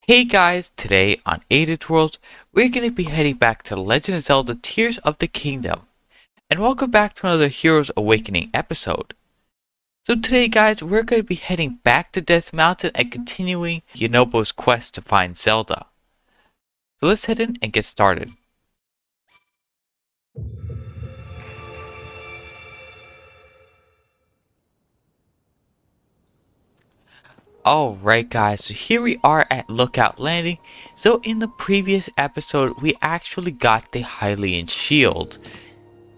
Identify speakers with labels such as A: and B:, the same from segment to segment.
A: Hey guys, today on Aden's World, we're going to be heading back to Legend of Zelda Tears of the Kingdom. And welcome back to another Heroes Awakening episode. So today guys, we're going to be heading back to Death Mountain and continuing Yonobo's quest to find Zelda. So let's head in and get started. Alright guys, so here we are at Lookout Landing. So in the previous episode, we actually got the Hylian Shield.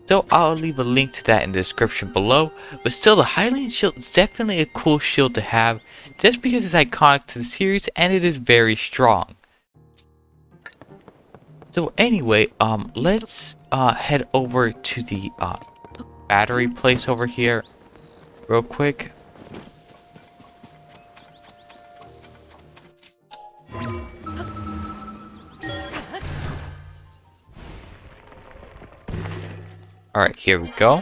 A: So I'll leave a link to that in the description below, but still the Hylian Shield is definitely a cool shield to have, just because it's iconic to the series and it is very strong. So anyway, let's head over to the battery place over here real quick. Alright, here we go.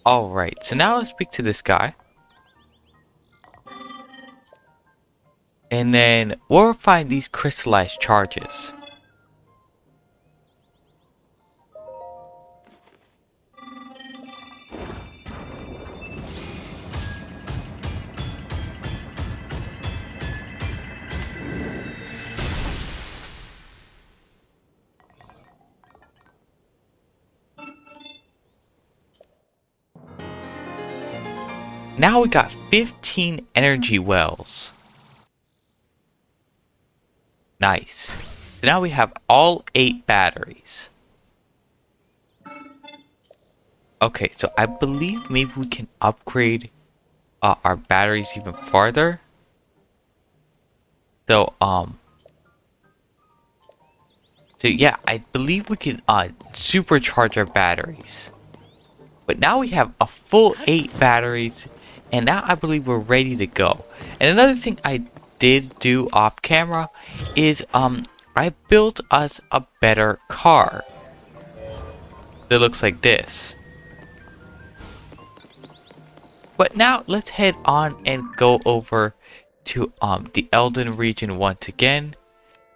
A: Alright, so now let's speak to this guy. And then we'll find these crystallized charges. Now we got 15 energy wells. Nice. So now we have all 8 batteries. Okay, so I believe maybe we can upgrade our batteries even farther. So yeah, I believe we can supercharge our batteries. But now we have a full 8 batteries, and now I believe we're ready to go. And another thing I did do off camera is I built us a better car that looks like this. But now let's head on and go over to the Eldin Region once again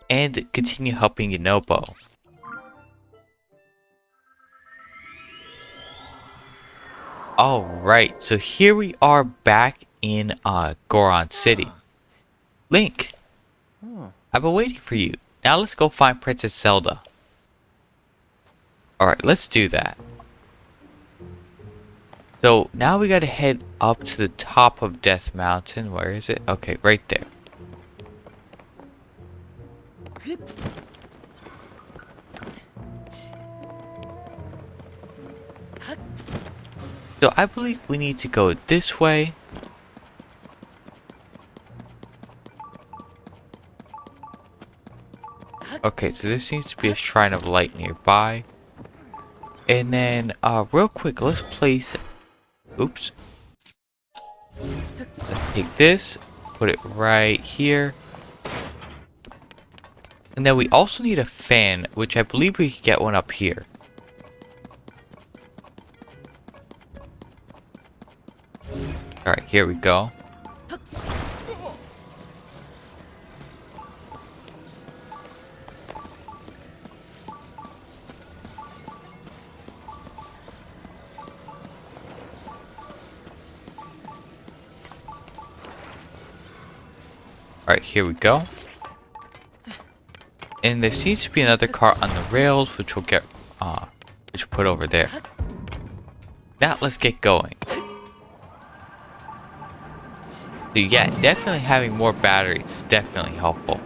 A: and continue helping Yonobo. Alright, so here we are back in Goron City. Link, I've been waiting for you. Now let's go find Princess Zelda. Alright, let's do that. So now we gotta head up to the top of Death Mountain. Where is it? Okay, right there. So I believe we need to go this way. Okay, so there seems to be a shrine of light nearby. And then, real quick, let's place... Oops. Let's take this, put it right here. And then we also need a fan, which I believe we can get one up here. Alright, here we go. Alright, here we go. And there seems to be another car on the rails, which we'll get, which we'll put over there. Now let's get going. So yeah, definitely having more batteries is definitely helpful.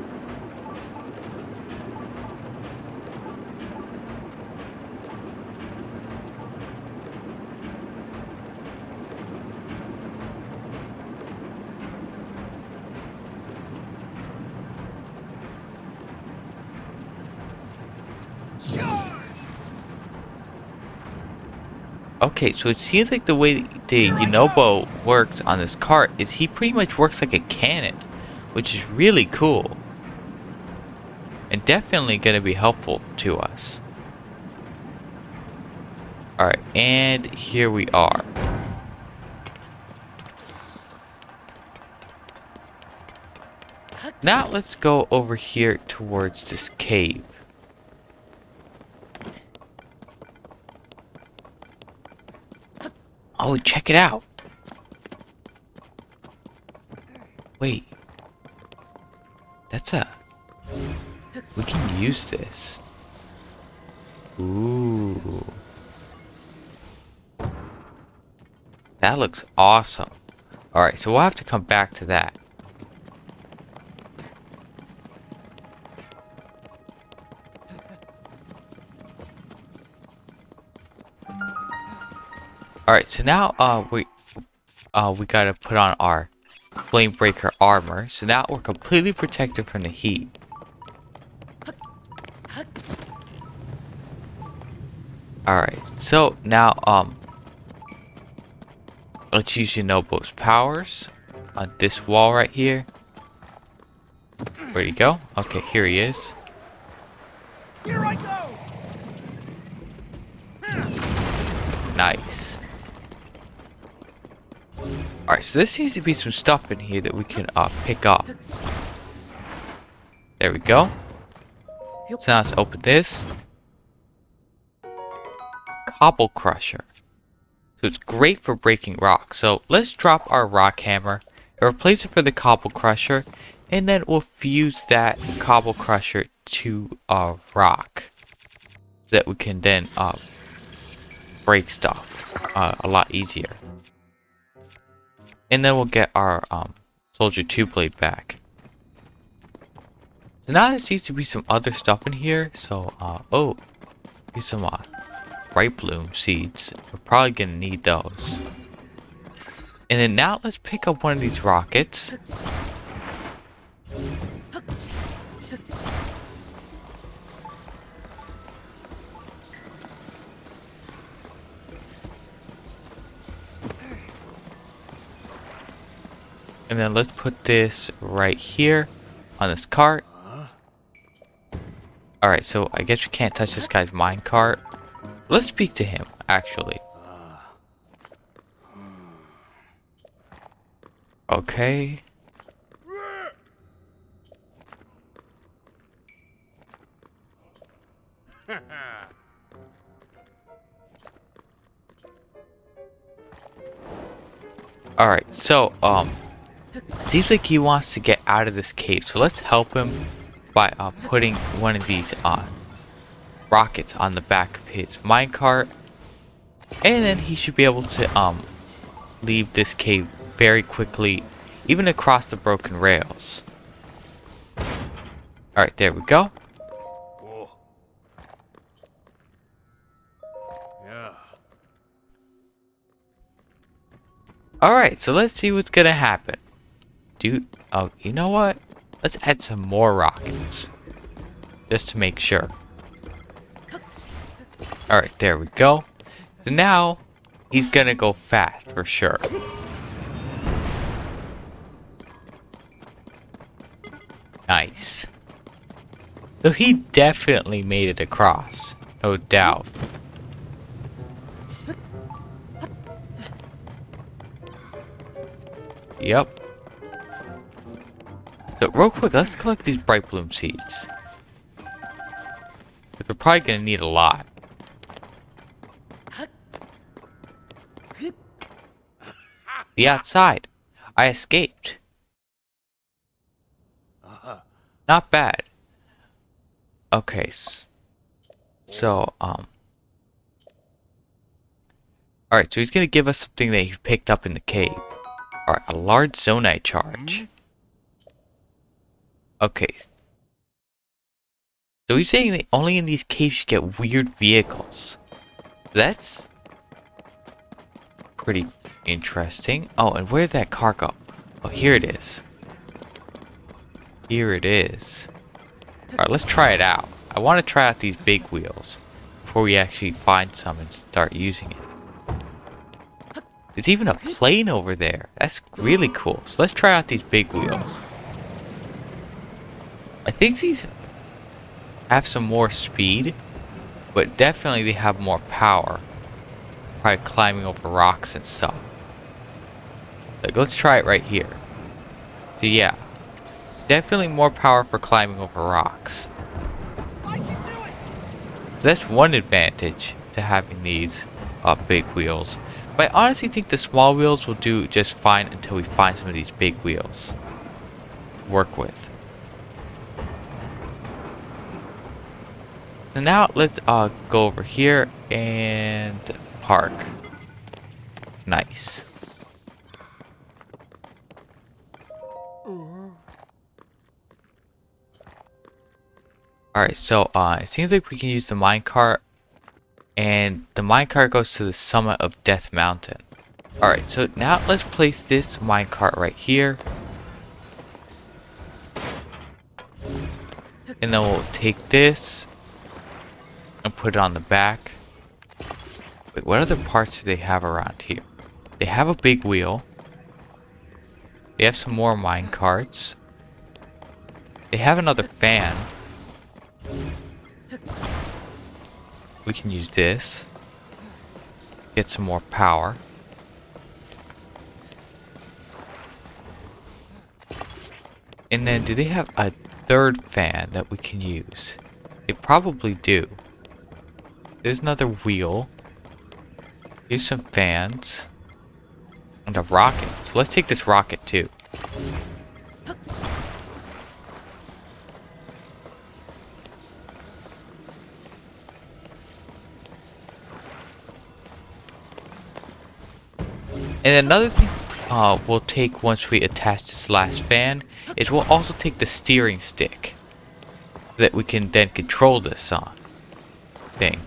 A: Okay, so it seems like the way the Yonobo works on this cart is he pretty much works like a cannon, which is really cool. And definitely going to be helpful to us. Alright, and here we are. Now let's go over here towards this cave. Oh, check it out. Wait. That's a... We can use this. Ooh. That looks awesome. Alright, so we'll have to come back to that. Alright, so now we gotta put on our flame breaker armor. So now we're completely protected from the heat. Alright, so now let's use Yonobo's powers on this wall right here. Where'd he go? Okay, here he is.
B: Here I go.
A: Nice. Alright, so there seems to be some stuff in here that we can pick up. There we go. So now let's open this. Cobble Crusher. So it's great for breaking rock. So let's drop our rock hammer and replace it for the Cobble Crusher. And then we'll fuse that Cobble Crusher to a rock. So that we can then break stuff a lot easier. And then we'll get our Soldier 2 blade back. So now there seems to be some other stuff in here. So, oh, here's some bright bloom seeds. We're probably gonna need those. And then now let's pick up one of these rockets. And then let's put this right here on this cart. Alright, so I guess we can't touch this guy's minecart. Let's speak to him, actually. Okay. Alright, so, seems like he wants to get out of this cave. So let's help him by putting one of these rockets on the back of his minecart. And then he should be able to leave this cave very quickly, even across the broken rails. Alright, there we go.
B: Whoa. Yeah.
A: Alright, so let's see what's gonna happen. Oh, you know what? Let's add some more rockets. Just to make sure. Alright, there we go. So now, he's gonna go fast for sure. Nice. So he definitely made it across. No doubt. Yep. So real quick, let's collect these bright bloom seeds. But we're probably gonna need a lot. The outside. I escaped. Not bad. Okay. So, alright, so he's gonna give us something that he picked up in the cave. Alright, a large zonite charge. Okay. So he's saying that only in these caves you get weird vehicles. That's pretty interesting. Oh, and where did that car go? Oh, here it is. Here it is. Alright, let's try it out. I want to try out these big wheels before we actually find some and start using it. There's even a plane over there. That's really cool. So let's try out these big wheels. I think these have some more speed, but definitely they have more power. probably climbing over rocks and stuff. Like, let's try it right here. So yeah, definitely more power for climbing over rocks.
B: I can do it.
A: So that's one advantage to having these big wheels. But I honestly think the small wheels will do just fine until we find some of these big wheels to work with. So now let's go over here and park. Nice. Alright, so it seems like we can use the minecart, and the minecart goes to the summit of Death Mountain. Alright, so now let's place this minecart right here. And then we'll take this and put it on the back. Wait, what other parts do they have around here? They have a big wheel. They have some more minecarts. They have another fan. We can use this. Get some more power. And then do they have a third fan that we can use? They probably do. There's another wheel. Here's some fans. And a rocket. So let's take this rocket too. And another thing we'll take once we attach this last fan is we'll also take the steering stick that we can then control this thing.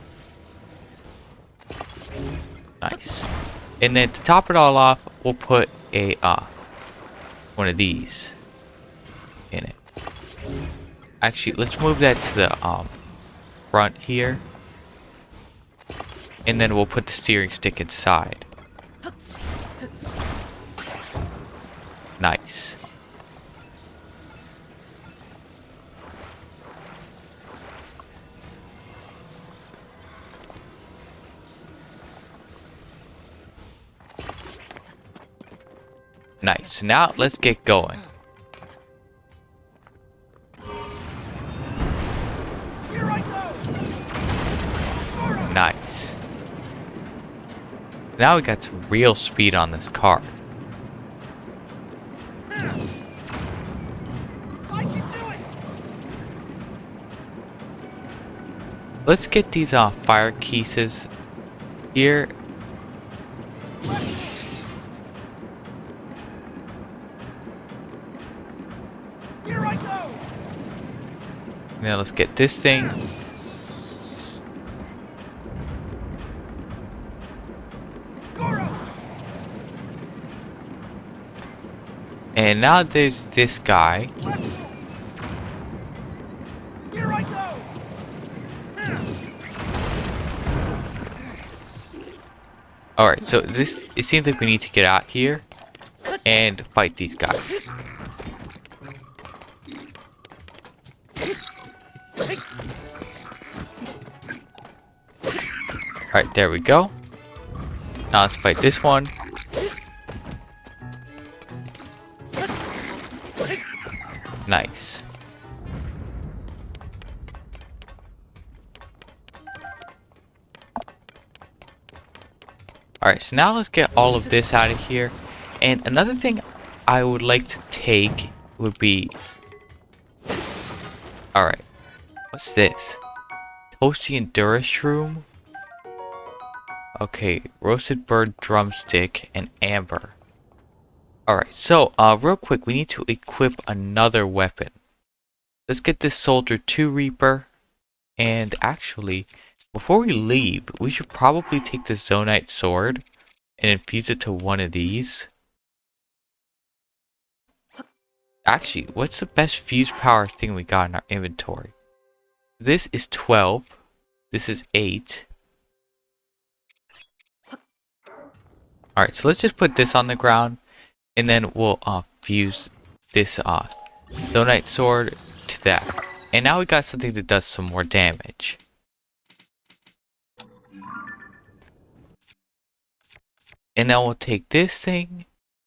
A: Nice. And then to top it all off, we'll put a one of these in it. Actually, let's move that to the front here, and then we'll put the steering stick inside. Nice. Nice. So now let's get going.
B: Here I go.
A: Nice. Now we got some real speed on this car.
B: I can do it.
A: Let's get these fire pieces here.
B: Here I go.
A: Now let's get this thing.
B: Goro.
A: And now there's this guy.
B: Here I go.
A: Alright, so it seems like we need to get out here and fight these guys. Alright, there we go. Now let's fight this one. Nice. Alright, so now let's get all of this out of here. And another thing I would like to take would be... Alright, what's this? Toasty Endura Shroom? Okay, roasted bird drumstick and amber. Alright, so real quick, we need to equip another weapon. Let's get this Soldier 2 Reaper. And actually, before we leave, we should probably take the Zonite sword and infuse it to one of these. Actually, what's the best fuse power thing we got in our inventory? This is 12. This is 8. Alright, so let's just put this on the ground. And then we'll fuse this Zonite sword to that. And now we got something that does some more damage. And then we'll take this thing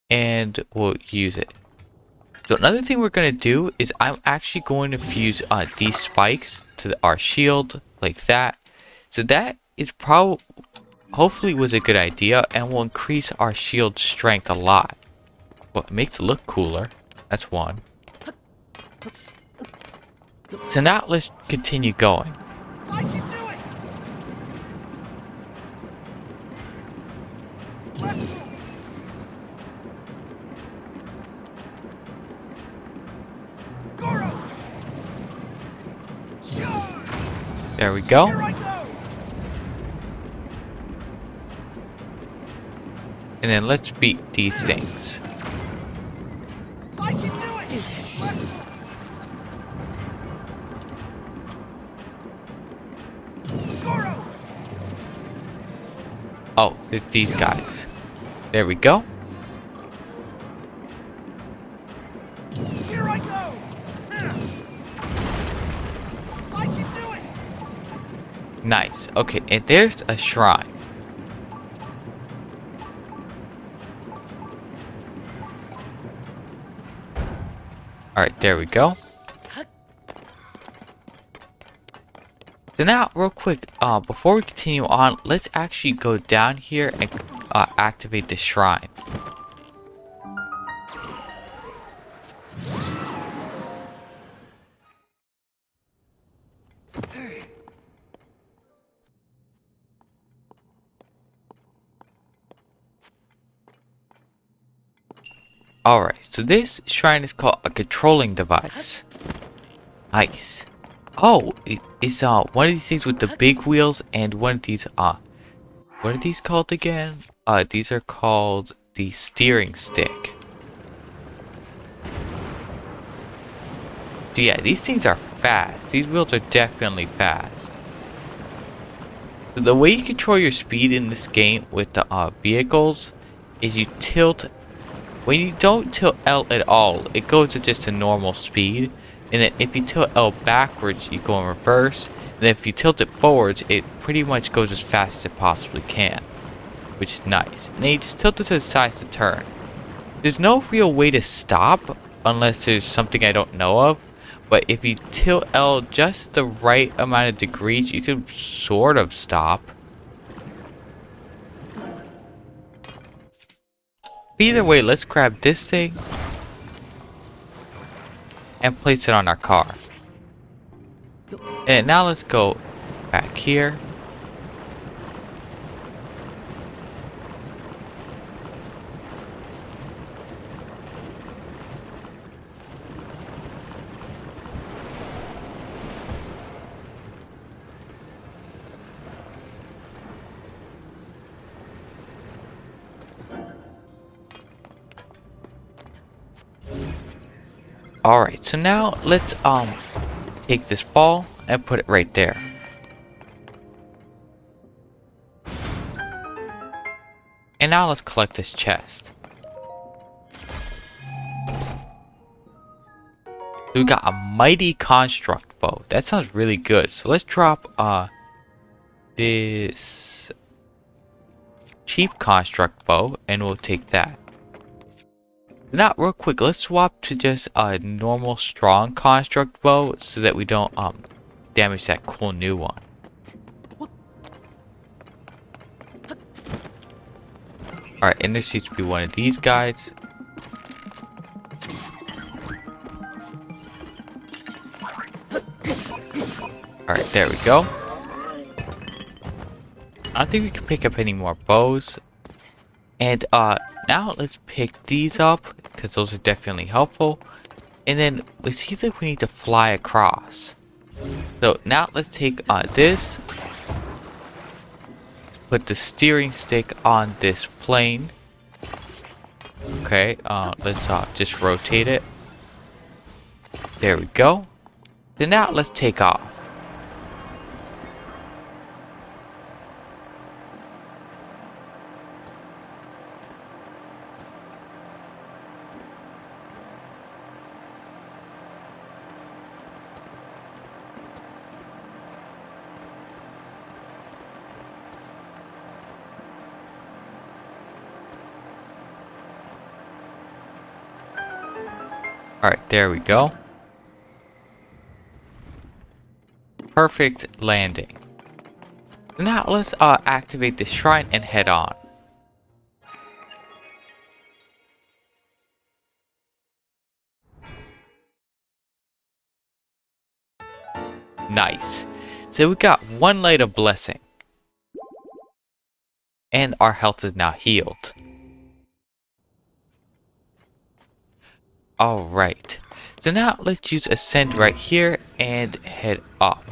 A: and we'll use it. So another thing we're going to do is I'm actually going to fuse these spikes to our shield like that. So that is probably, hopefully was a good idea and will increase our shield strength a lot. Well, it makes it look cooler. That's one. So now let's continue going.
B: I can do it! Let's move! Goro! Charge!
A: There we go.
B: Here I go!
A: And then let's beat these things.
B: I can do it! Let's... Goro!
A: Oh, it's these guys. There we go.
B: Here I go! I can do it!
A: Nice. Okay, and there's a shrine. Alright, there we go. So now, real quick, before we continue on, let's actually go down here and activate the shrine. Alright, so this shrine is called a controlling device. Nice. Oh, it's one of these things with the big wheels and one of these what are these called again? These are called the steering stick. So yeah, these things are fast. These wheels are definitely fast. So the way you control your speed in this game with the vehicles is you tilt. When you don't tilt L at all, it goes at just a normal speed. And then if you tilt L backwards, you go in reverse. And then if you tilt it forwards, it pretty much goes as fast as it possibly can. Which is nice. And then you just tilt it to the side to turn. There's no real way to stop unless there's something I don't know of. But if you tilt L just the right amount of degrees, you can sort of stop. Either way, let's grab this thing and place it on our car. And now let's go back here. Alright, so now let's take this ball and put it right there. And now let's collect this chest. So we got a mighty construct bow. That sounds really good. So let's drop this cheap construct bow and we'll take that. Now, real quick, let's swap to just a normal strong construct bow so that we don't damage that cool new one. Alright, and there seems to be one of these guys. Alright, there we go. I don't think we can pick up any more bows. And now let's pick these up because those are definitely helpful. And then it seems like we need to fly across. So now let's take this. Put the steering stick on this plane. Okay, let's just rotate it. There we go. Then now let's take off. Alright, there we go. Perfect landing. Now let's activate the shrine and head on. Nice. So we got one light of blessing. And our health is now healed. Alright. So now let's use Ascend right here and head up.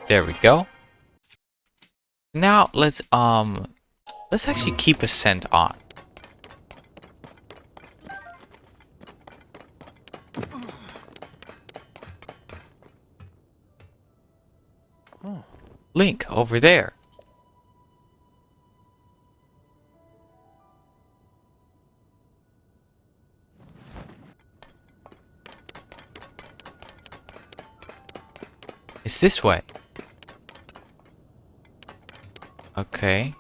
A: There we go. Now let's actually keep Ascend on. Link over there. It's this way. Okay.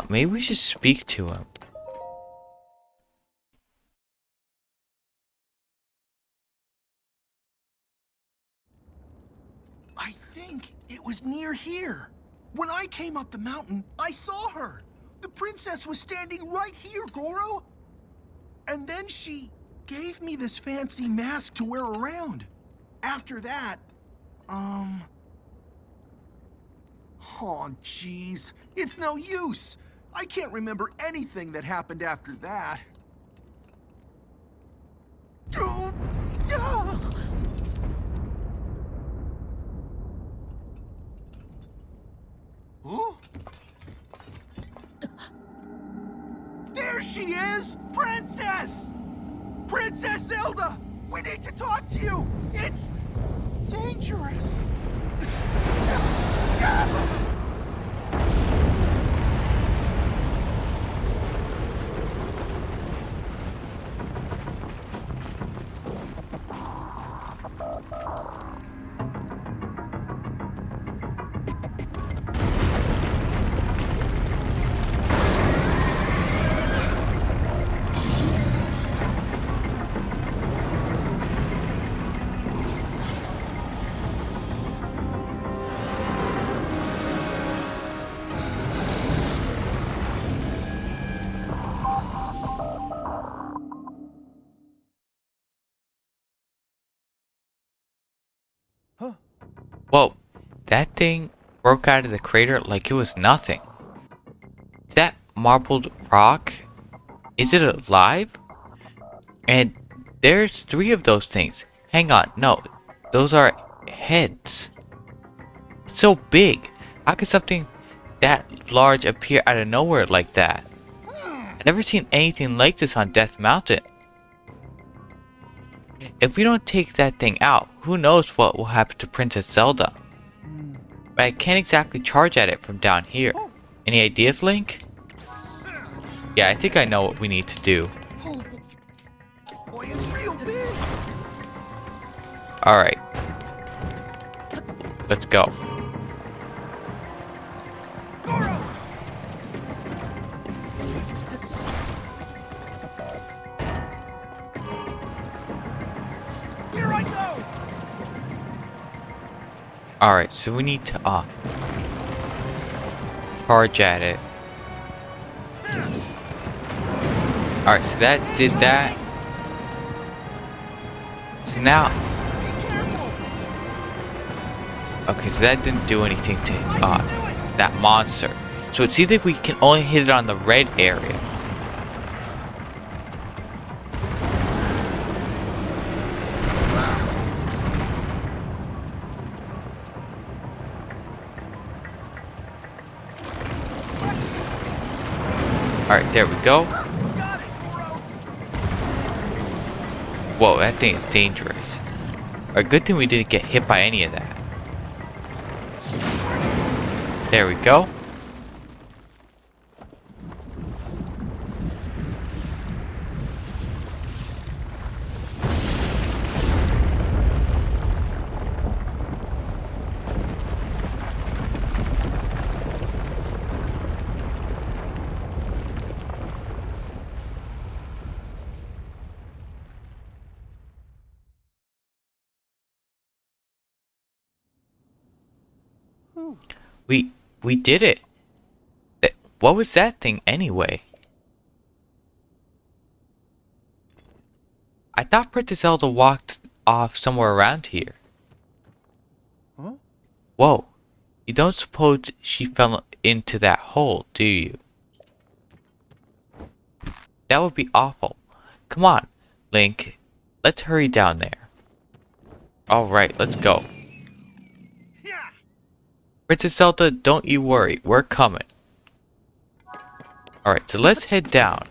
A: Maybe we should speak to him.
B: I think it was near here. When I came up the mountain, I saw her. The princess was standing right here, Goro. And then she gave me this fancy mask to wear around. After that, oh, jeez. It's no use. I can't remember anything that happened after that. Dude! Huh? There she is! Princess! Princess Zelda! We need to talk to you! It's dangerous!
A: Whoa, that thing broke out of the crater like it was nothing. Is that marbled rock? Is it alive? And there's 3 of those things. Hang on, no, those are heads. It's so big. How could something that large appear out of nowhere like that? I've never seen anything like this on Death Mountain. If we don't take that thing out, who knows what will happen to Princess Zelda. But I can't exactly charge at it from down here. Any ideas, Link? Yeah, I think I know what we need to do.
B: Oh, boy, it's real big!
A: Alright. Let's go.
B: Goro! Here I go!
A: Alright, so we need to charge at it. Alright, so that did that. So now,
B: Be careful!
A: okay, so that didn't do anything to that monster. So it seems like we can only hit it on the red area. Alright, there we go.
B: Got it, Goro!
A: Whoa, that thing is dangerous. Alright, good thing we didn't get hit by any of that. There we go. We did it. What was that thing anyway? I thought Princess Zelda walked off somewhere around here.
B: Huh?
A: Whoa. You don't suppose she fell into that hole, do you? That would be awful. Come on, Link. Let's hurry down there. Alright, let's go.
B: Yeah.
A: Princess Zelda, don't you worry. We're coming. Alright, so let's head down.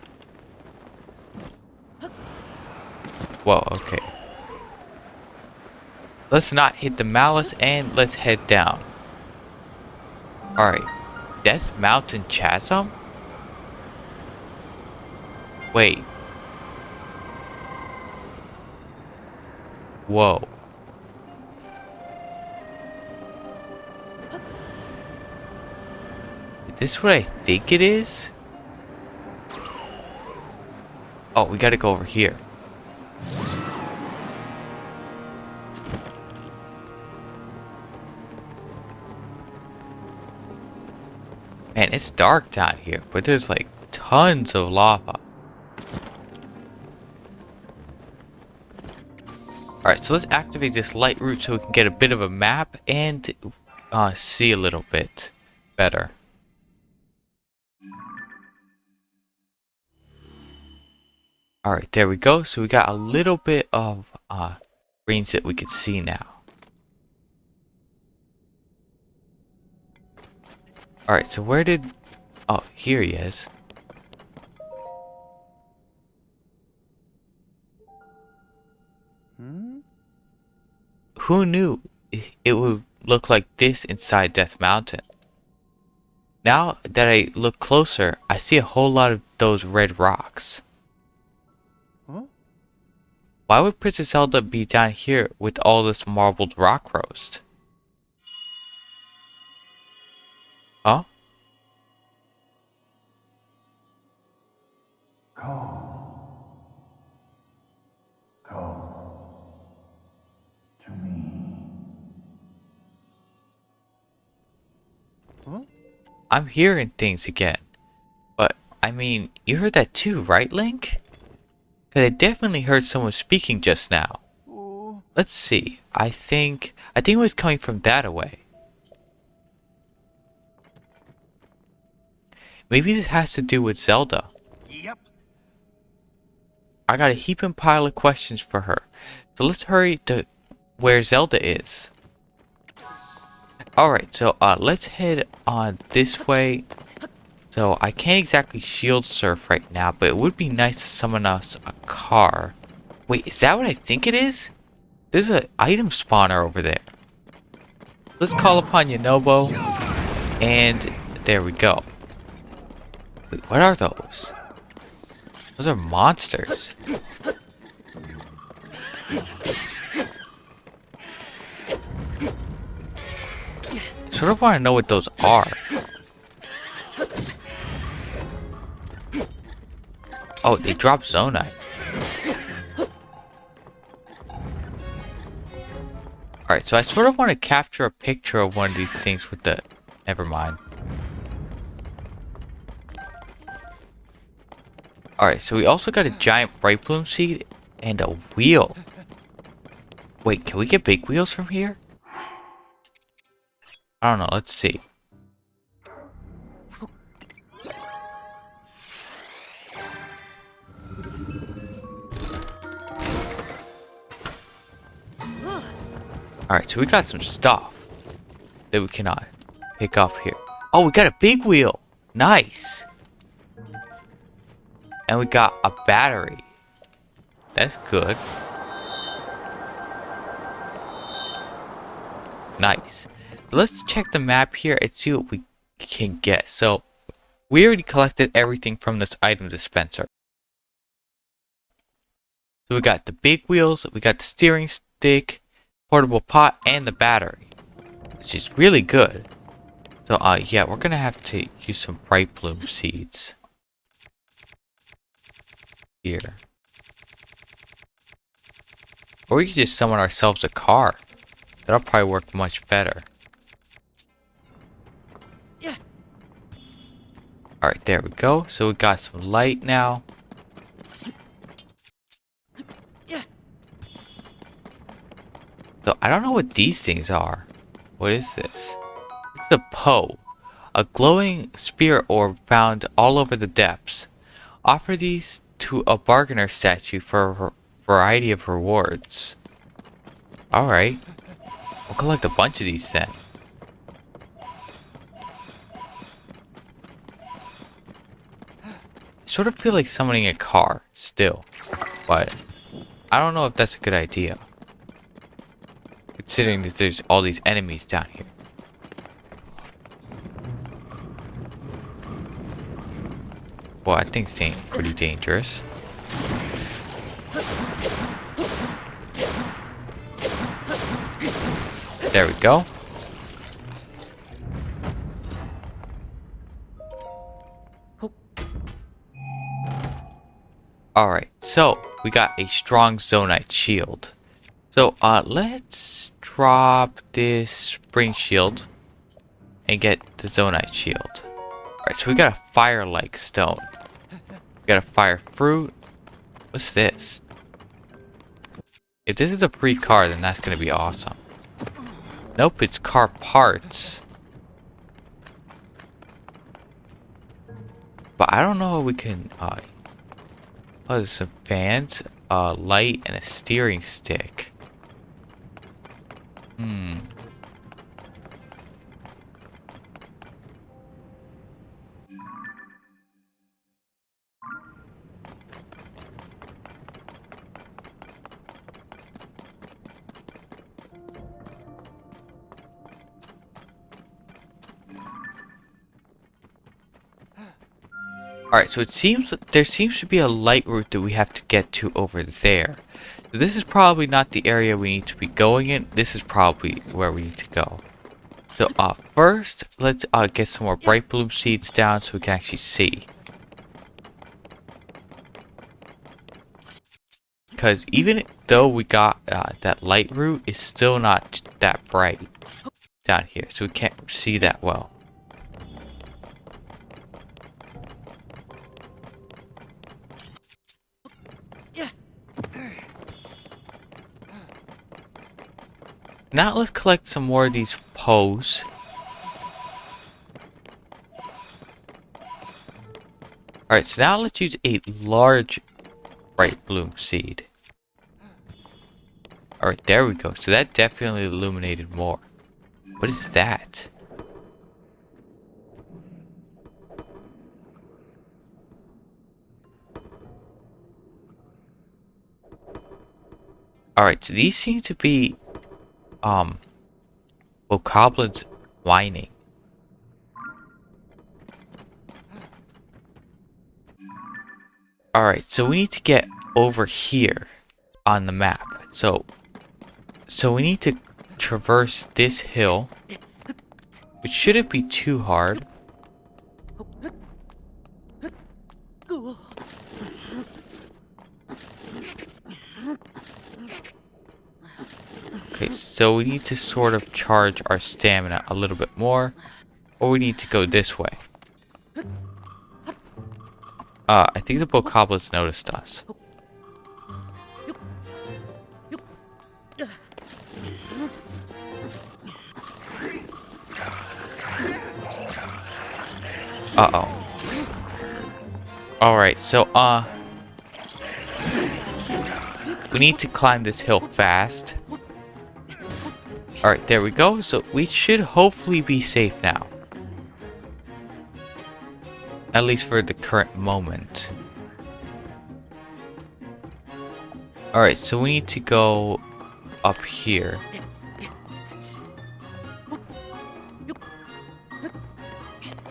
A: Whoa, okay. Let's not hit the malice and let's head down. Alright. Death Mountain Chasm? Wait. Whoa. Is this what I think it is? Oh, we gotta go over here. Man, it's dark down here, but there's like tons of lava. Alright, so let's activate this light route so we can get a bit of a map and see a little bit better. Alright, there we go. So we got a little bit of range that we can see now. Alright, so where did... Oh, here he is. Who knew it would look like this inside Death Mountain? Now that I look closer, I see a whole lot of those red rocks.
B: Huh?
A: Why would Princess Zelda be down here with all this marbled rock roast? Huh?
B: Huh?
A: I'm hearing things again. But, I mean, you heard that too, right, Link? Because I definitely heard someone speaking just now.
B: Oh.
A: Let's see. I think it was coming from that away. Maybe this has to do with Zelda.
B: Yep.
A: I got a heaping pile of questions for her. So let's hurry to where Zelda is. Alright, so let's head on this way. So I can't exactly shield surf right now, but it would be nice to summon us a car. Wait, is that what I think it is? There's an item spawner over there. Let's call upon Yonobo. And there we go. Wait, what are those? Those are monsters. I sort of want to know what those are. Oh, they drop Zonite. Alright, so I sort of want to capture a picture of one of these things with the... Never mind. Alright, so we also got a giant bright bloom seed and a wheel. Wait, can we get big wheels from here? I don't know, let's see. Alright, so we got some stuff that we cannot pick up here. Oh, we got a big wheel! Nice! And we got a battery. That's good. Nice. So let's check the map here and see what we can get. So, we already collected everything from this item dispenser. So we got the big wheels, we got the steering stick, portable pot, and the battery. Which is really good. So, yeah, we're gonna have to use some bright bloom seeds. Here. Or we could just summon ourselves a car. That'll probably work much better. Alright, there we go. So we got some light now. So I don't know what these things are. What is this? It's the Poe, a glowing spirit orb found all over the depths. Offer these to a bargainer statue for a variety of rewards. Alright. We'll collect a bunch of these then. I sort of feel like summoning a car still, but I don't know if that's a good idea. Considering that there's all these enemies down here. Well, I think it's pretty dangerous. There we go. Alright, so we got a strong Zonite shield. So, let's drop this spring shield and get the Zonite shield. Alright, so we got a fire-like stone. We got a fire fruit. What's this? If this is a free car, then that's gonna be awesome. Nope, it's car parts. But I don't know if we can, oh, there's some fans, a light, and a steering stick. Alright, so it seems that there seems to be a light route that we have to get to over there. So this is probably not the area we need to be going in. This is probably where we need to go. So first, let's get some more bright bloom seeds down so we can actually see. Because even though we got that light route, it's still not that bright down here. So we can't see that well. Now let's collect some more of these Poes. Alright, so now let's use a large bright bloom seed. Alright, there we go. So that definitely illuminated more. What is that? Alright, so these seem to be bokoblins whining. Alright, so we need to get over here on the map. So we need to traverse this hill, which shouldn't be too hard. Okay, so we need to sort of charge our stamina a little bit more, or we need to go this way. I think the bokoblins noticed us. Uh-oh. Alright, so, we need to climb this hill fast. Alright, there we go. So we should hopefully be safe now. At least for the current moment. Alright, so we need to go up here.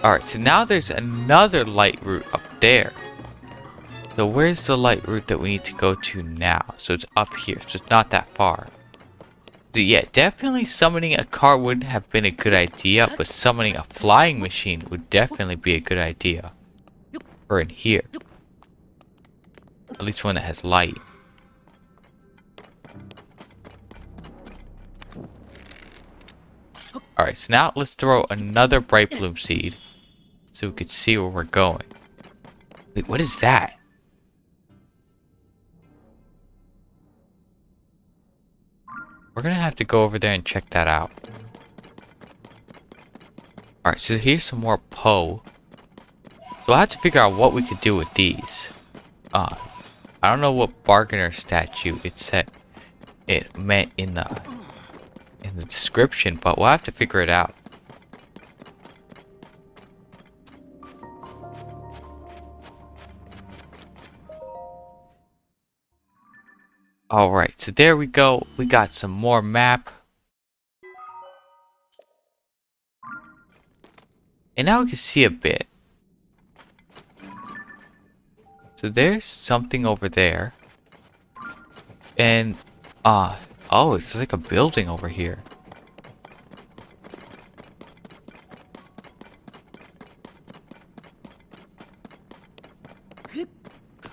A: Alright, so now there's another light route up there. So where's the light route that we need to go to now? So it's up here, so it's not that far. So yeah, definitely summoning a car wouldn't have been a good idea, but summoning a flying machine would definitely be a good idea. Or in here. At least one that has light. Alright, so now let's throw another bright bloom seed. so we could see where we're going. Wait, what is that? We're gonna have to go over there and check that out. Alright, so here's some more Poe. So I have to figure out what we could do with these. I don't know what bargainer statue it said it meant in the description, but we'll have to figure it out. Alright, so there we go. We got some more map. And now we can see a bit. So there's something over there. And, oh, it's like a building over here.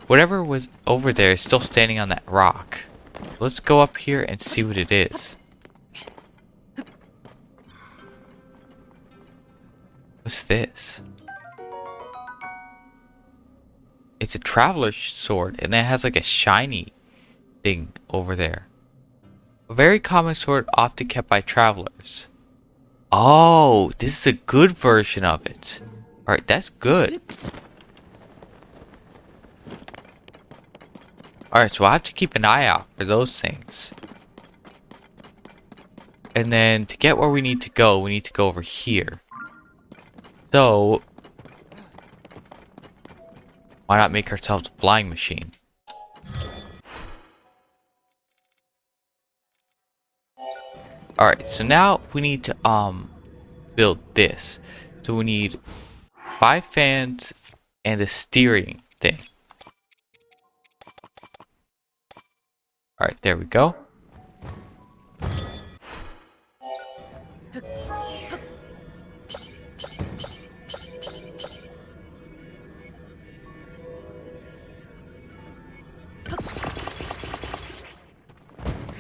A: Whatever was over there is still standing on that rock. Let's go up here and see what it is. What's this? It's a traveler's sword, and it has like a shiny thing over there. A very common sword often kept by travelers. Oh, this is a good version of it. Alright, that's good. Alright, so I have to keep an eye out for those things. And then to get where we need to go over here. So, why not make ourselves a flying machine? Alright, so now we need to build this. So we need 5 fans and a steering thing. Alright, there we go.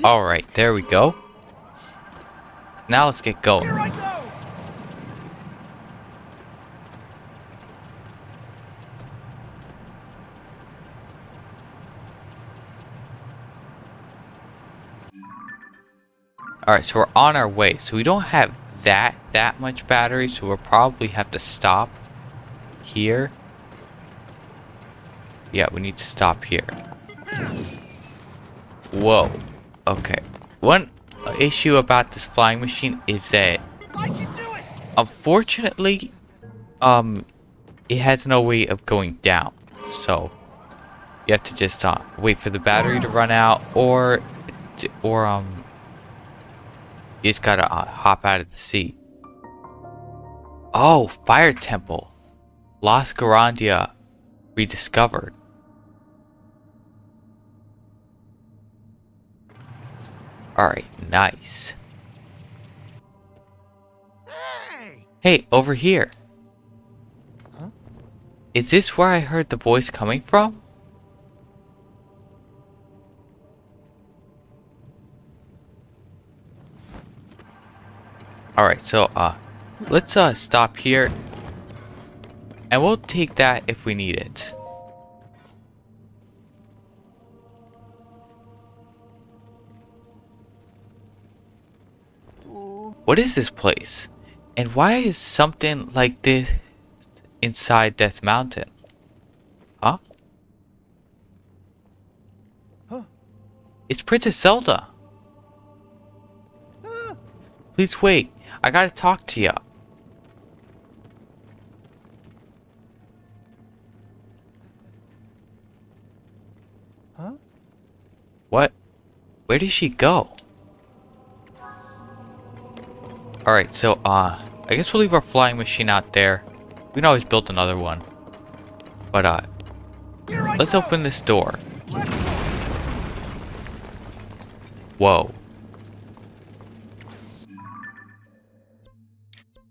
A: Alright, there we go. Now let's get going.
B: Here I go!
A: Alright, so we're on our way. So we don't have that much battery, so we'll probably have to stop here. Yeah, we need to stop here. Whoa. Okay. One issue about this flying machine is that
B: I can do it!
A: unfortunately it has no way of going down. So you have to just wait for the battery to run out, or you just gotta hop out of the sea. Oh, fire temple. Lost Gorondia rediscovered. Alright, nice.
B: Hey!
A: Hey, over here.
B: Huh?
A: Is this where I heard the voice coming from? Alright, so let's stop here. And we'll take that if we need it. What is this place? And why is something like this inside Death Mountain? Huh?
B: Huh?
A: It's Princess Zelda.
B: Ah,
A: Please wait. I gotta talk to ya.
B: huh?
A: What? Where did she go? Alright, so, I guess we'll leave our flying machine out there. We can always build another one. But,
B: Here I
A: let's
B: go!
A: open this door.
B: Let's go!
A: Whoa.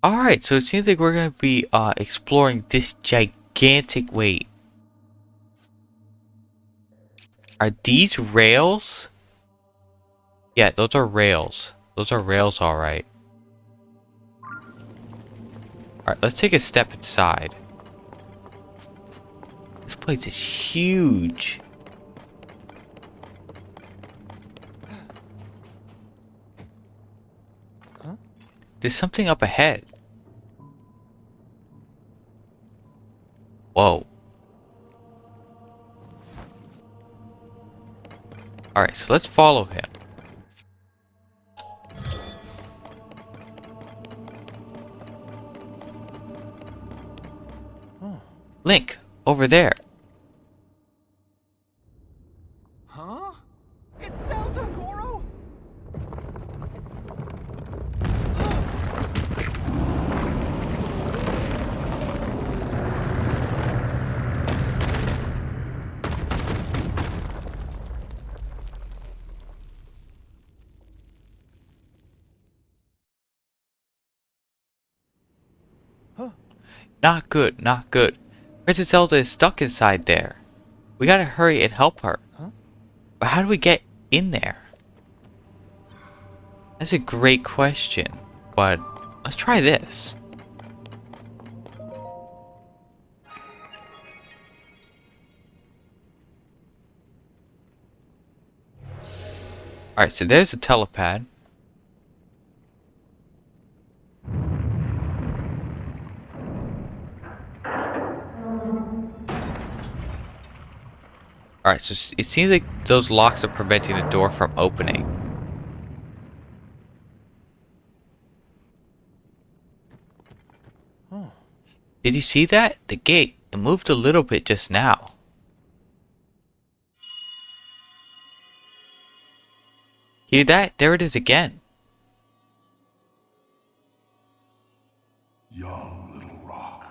A: Alright, so it seems like we're gonna be, exploring this gigantic... Wait. Are these rails? Yeah, those are rails. Those are rails, alright. Alright, let's take a step inside. place is huge. There's something up ahead. Whoa. Alright, so let's follow him. Link, over there.
B: Huh? It's Zelda, Goro!
A: Not good, not good. Princess Zelda is stuck inside there. We gotta hurry and help her. But how do we get in there? That's a great question. But let's try this. Alright, so there's a telepad. Alright, so it seems like those locks are preventing the door from opening. Did you see that? The gate, it moved a little bit just now. Hear that? There it is again.
C: Young little rock.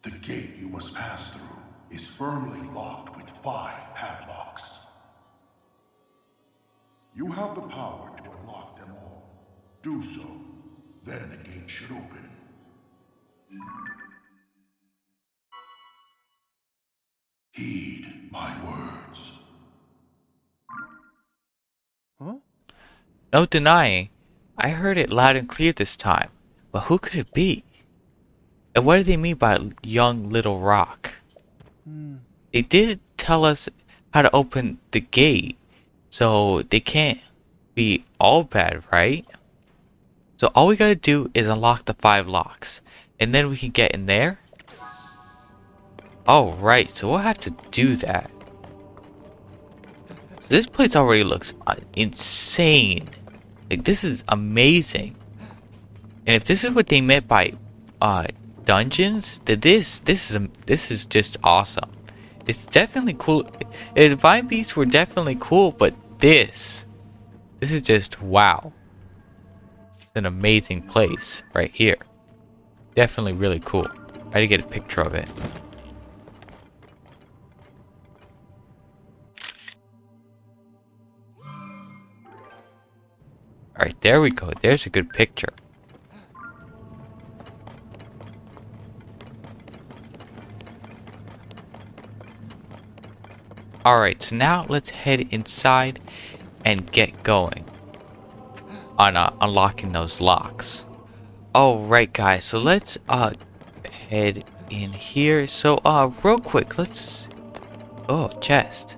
C: The gate you must pass through is firmly locked with 5 padlocks. You have the power to unlock them all. Do so, then the gate should open. Heed my words.
A: No denying, I heard it loud and clear this time. But who could it be? And what do they mean by young little rock? They did tell us how to open the gate, so they can't be all bad, right? So all we gotta do is unlock the 5 locks, and then we can get in there? Oh right, so we'll have to do that. So this place already looks insane. Like, this is amazing. And if this is what they meant by dungeons, then this is just awesome. It's definitely cool. Divine Beasts were definitely cool, but this is just wow. It's an amazing place right here. Definitely really cool. I had to get a picture of it. Alright, there we go. There's a good picture. Alright, so now let's head inside and get going on unlocking those locks. Alright guys, so let's head in here. So real quick, let's chest.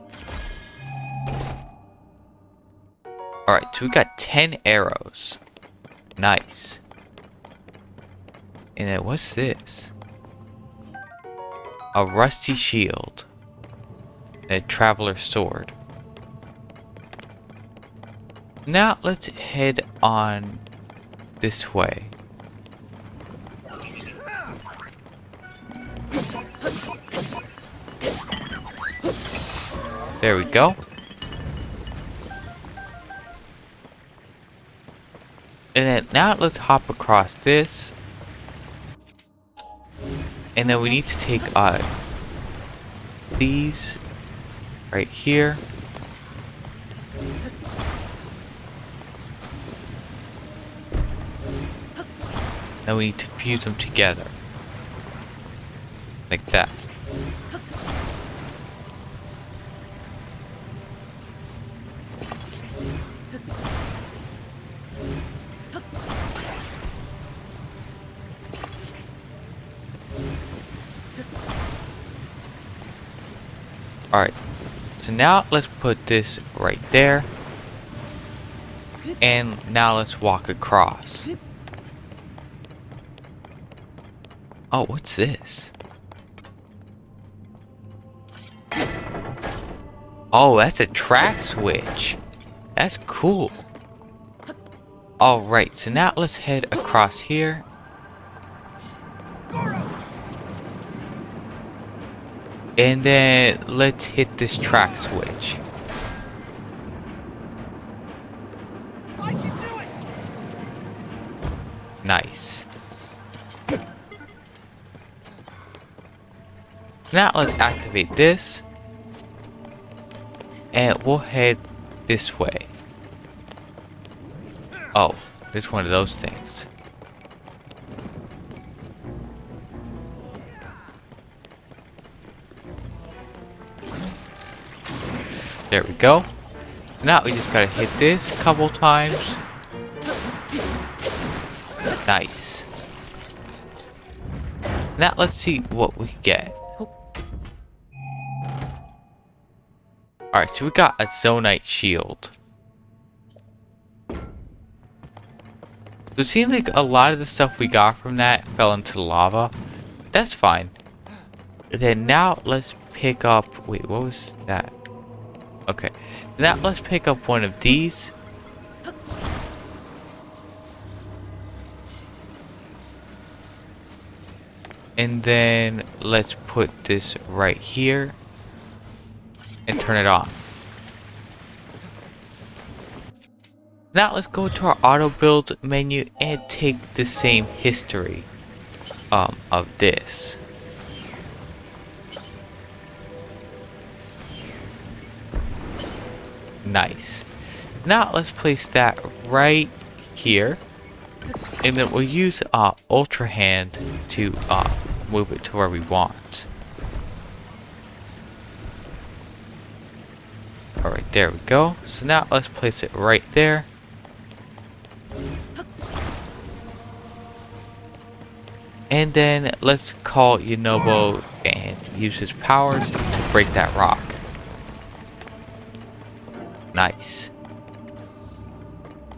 A: Alright, so we got 10 arrows. Nice. And then what's this? A rusty shield. And a traveler's sword. Now let's head on this way. There we go. And then now let's hop across this. And then we need to take these right here. Then we need to fuse them together. Like that. Alright, so now let's put this right there. And now let's walk across. Oh, what's this? Oh, that's a track switch. That's cool. Alright, so now let's head across here. And then let's hit this track switch.
B: I can do it.
A: Nice. Now let's activate this. And we'll head this way. Oh, there's one of those things. There we go. Now we just gotta hit this a couple times. Nice. Now let's see what we get. Alright, so we got a Zonite shield. So it seems like a lot of the stuff we got from that fell into lava. That's fine. And then now let's pick up... Wait, what was that? Okay. Now let's pick up one of these. And then let's put this right here. And turn it on. Now let's go to our auto build menu and take the same history of this. Nice. Now let's place that right here, and then we'll use Ultra Hand to move it to where we want. Alright, there we go. So now let's place it right there. And then let's call Yonobo and use his powers to break that rock. Nice.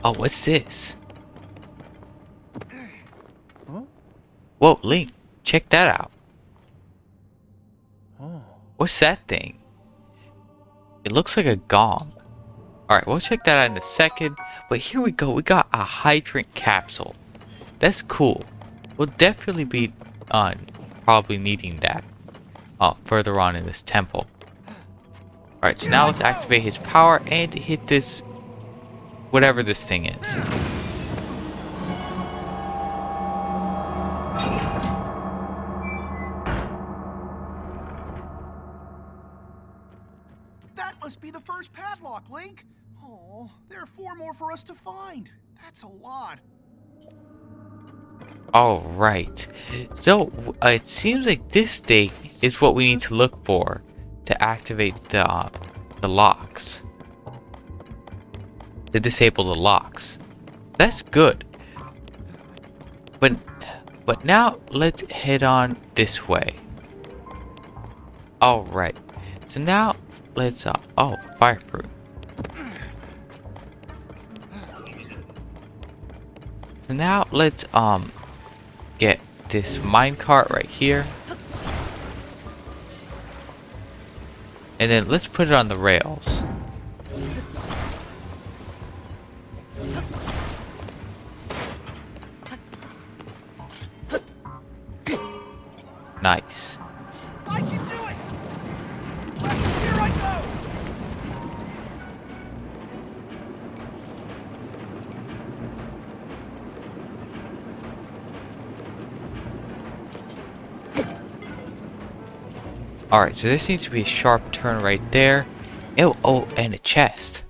A: Oh, what's this? Whoa, Link, check that out. What's that thing? It looks like a gong. Alright, we'll check that out in a second. But here we go. We got a hydrant capsule. That's cool. We'll definitely be probably needing that further on in this temple. Alright, so now let's activate his power and hit this, whatever this thing is.
B: That must be the first padlock, Link. Oh, there are 4 more for us to find. That's a lot.
A: Alright. So, it seems like this thing is what we need to look for to activate the locks. To disable the locks. That's good. But now let's head on this way. Alright. So now let's oh, fire fruit. So now let's get this minecart right here. And then let's put it on the rails. Nice.
B: I can do it. Here I go.
A: Alright, so there seems to be a sharp turn right there. Oh, oh, and a chest.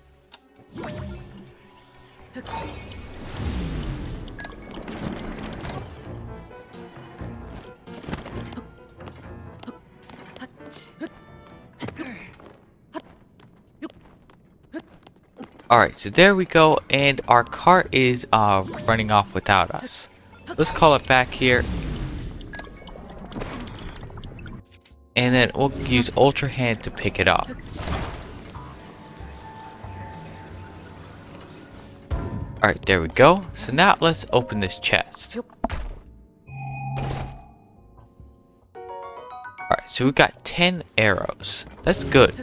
A: Alright, so there we go, and our cart is running off without us. Let's call it back here. And then we'll use Ultra Hand to pick it up. Alright, there we go. So now let's open this chest. Alright, so we got 10 arrows. That's good.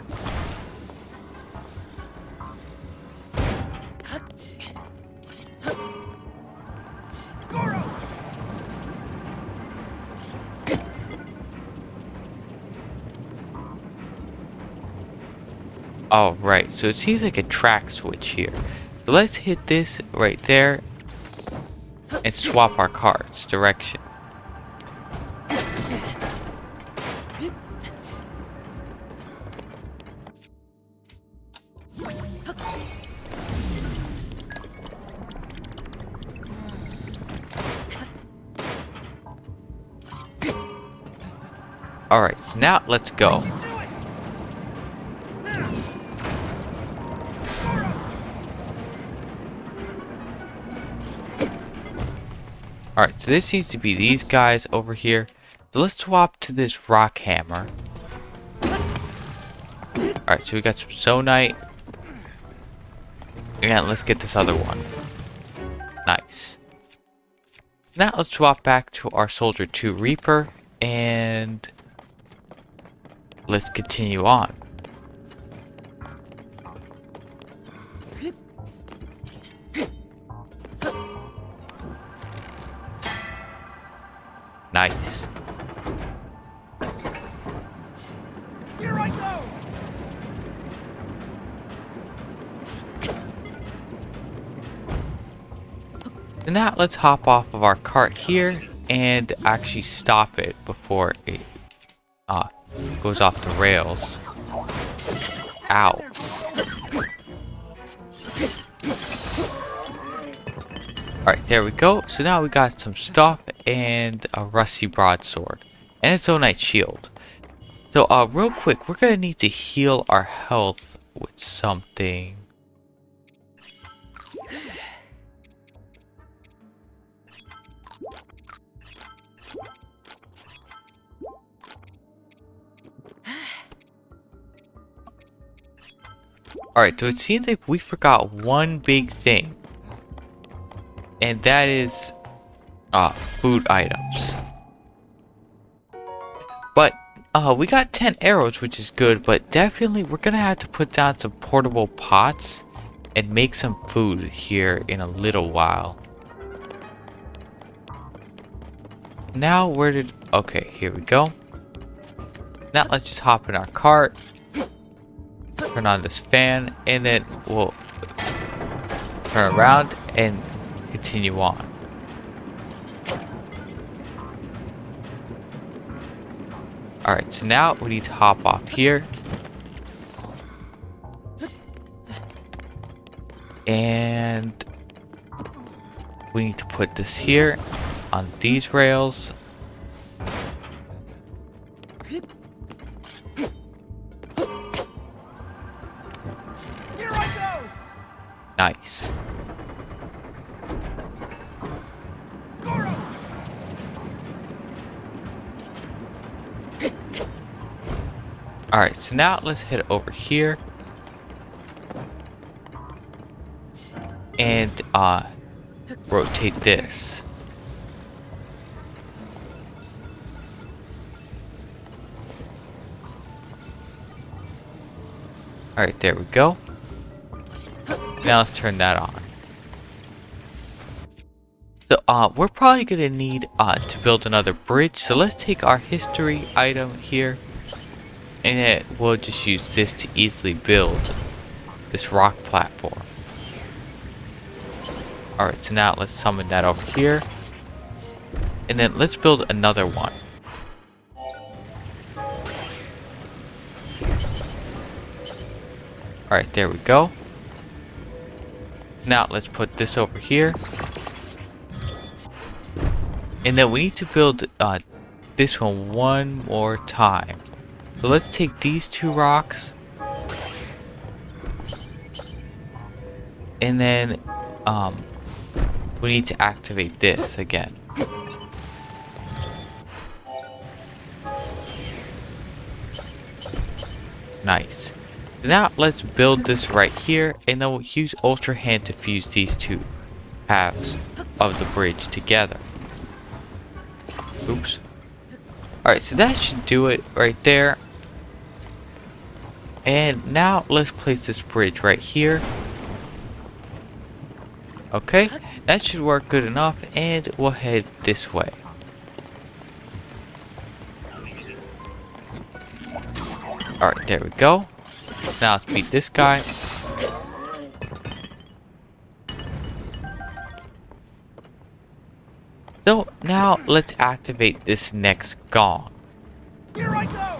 A: Alright, so it seems like a track switch here. So let's hit this right there and swap our cards direction. Alright, so now let's go. Alright, so this seems to be these guys over here. So let's swap to this rock hammer. Alright, so we got some Zonite. And let's get this other one. Nice. Now let's swap back to our Soldier 2 Reaper. And let's continue on. Nice.
B: Here I go!
A: So now let's hop off of our cart here and actually stop it before it goes off the rails. Ow. Alright, there we go. So now we got some stuff and a rusty broadsword. And a Zonite shield. So real quick, we're gonna need to heal our health with something. Alright, so it seems like we forgot one big thing. And that is food items. But we got 10 arrows, which is good, but definitely we're gonna have to put down some portable pots and make some food here in a little while. Now okay, here we go. Now let's just hop in our cart, turn on this fan, and then we'll turn around and continue on. Alright, so now we need to hop off here. And we need to put this here on these rails.
B: Here I go!
A: Nice. Alright, so now let's head over here. And rotate this. Alright, there we go. Now let's turn that on. So we're probably gonna need to build another bridge. So let's take our history item here. And we'll just use this to easily build this rock platform. Alright, so now let's summon that over here. And then let's build another one. Alright, there we go. Now let's put this over here. And then we need to build this one more time. So let's take these two rocks. And then we need to activate this again. Nice. Now let's build this right here, and then we'll use Ultra Hand to fuse these two halves of the bridge together. Oops. Alright, so that should do it right there. And now let's place this bridge right here. Okay, that should work good enough, and we'll head this way. Alright, there we go. Now let's beat this guy. So now let's activate this next gong.
B: Here I go!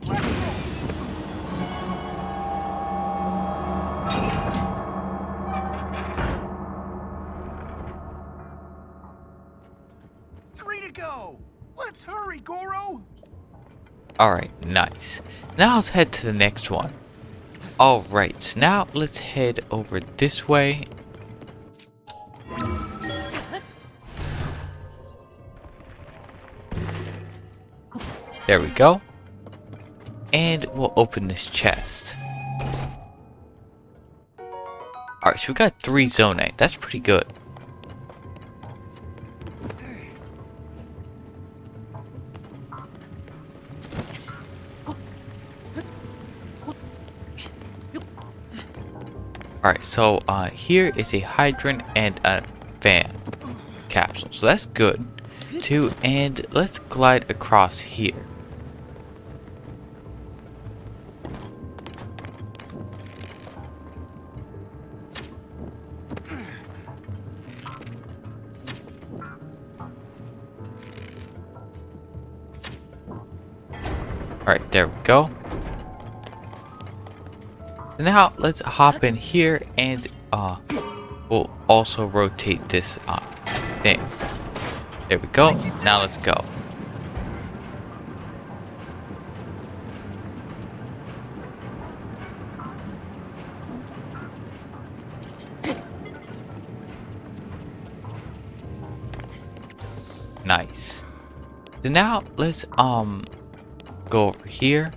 B: Let's go! 3 to go! Let's hurry, Goro!
A: Alright, nice. Now let's head to the next one. Alright, so now let's head over this way. There we go. And we'll open this chest. Alright, so we got 3 Zonite. That's pretty good. Alright, so here is a hydrant and a fan capsule. So that's good too. And let's glide across here. Alright, there we go. Now let's hop in here, and we'll also rotate this thing. There we go. Now let's go. Nice. So now let's go over here.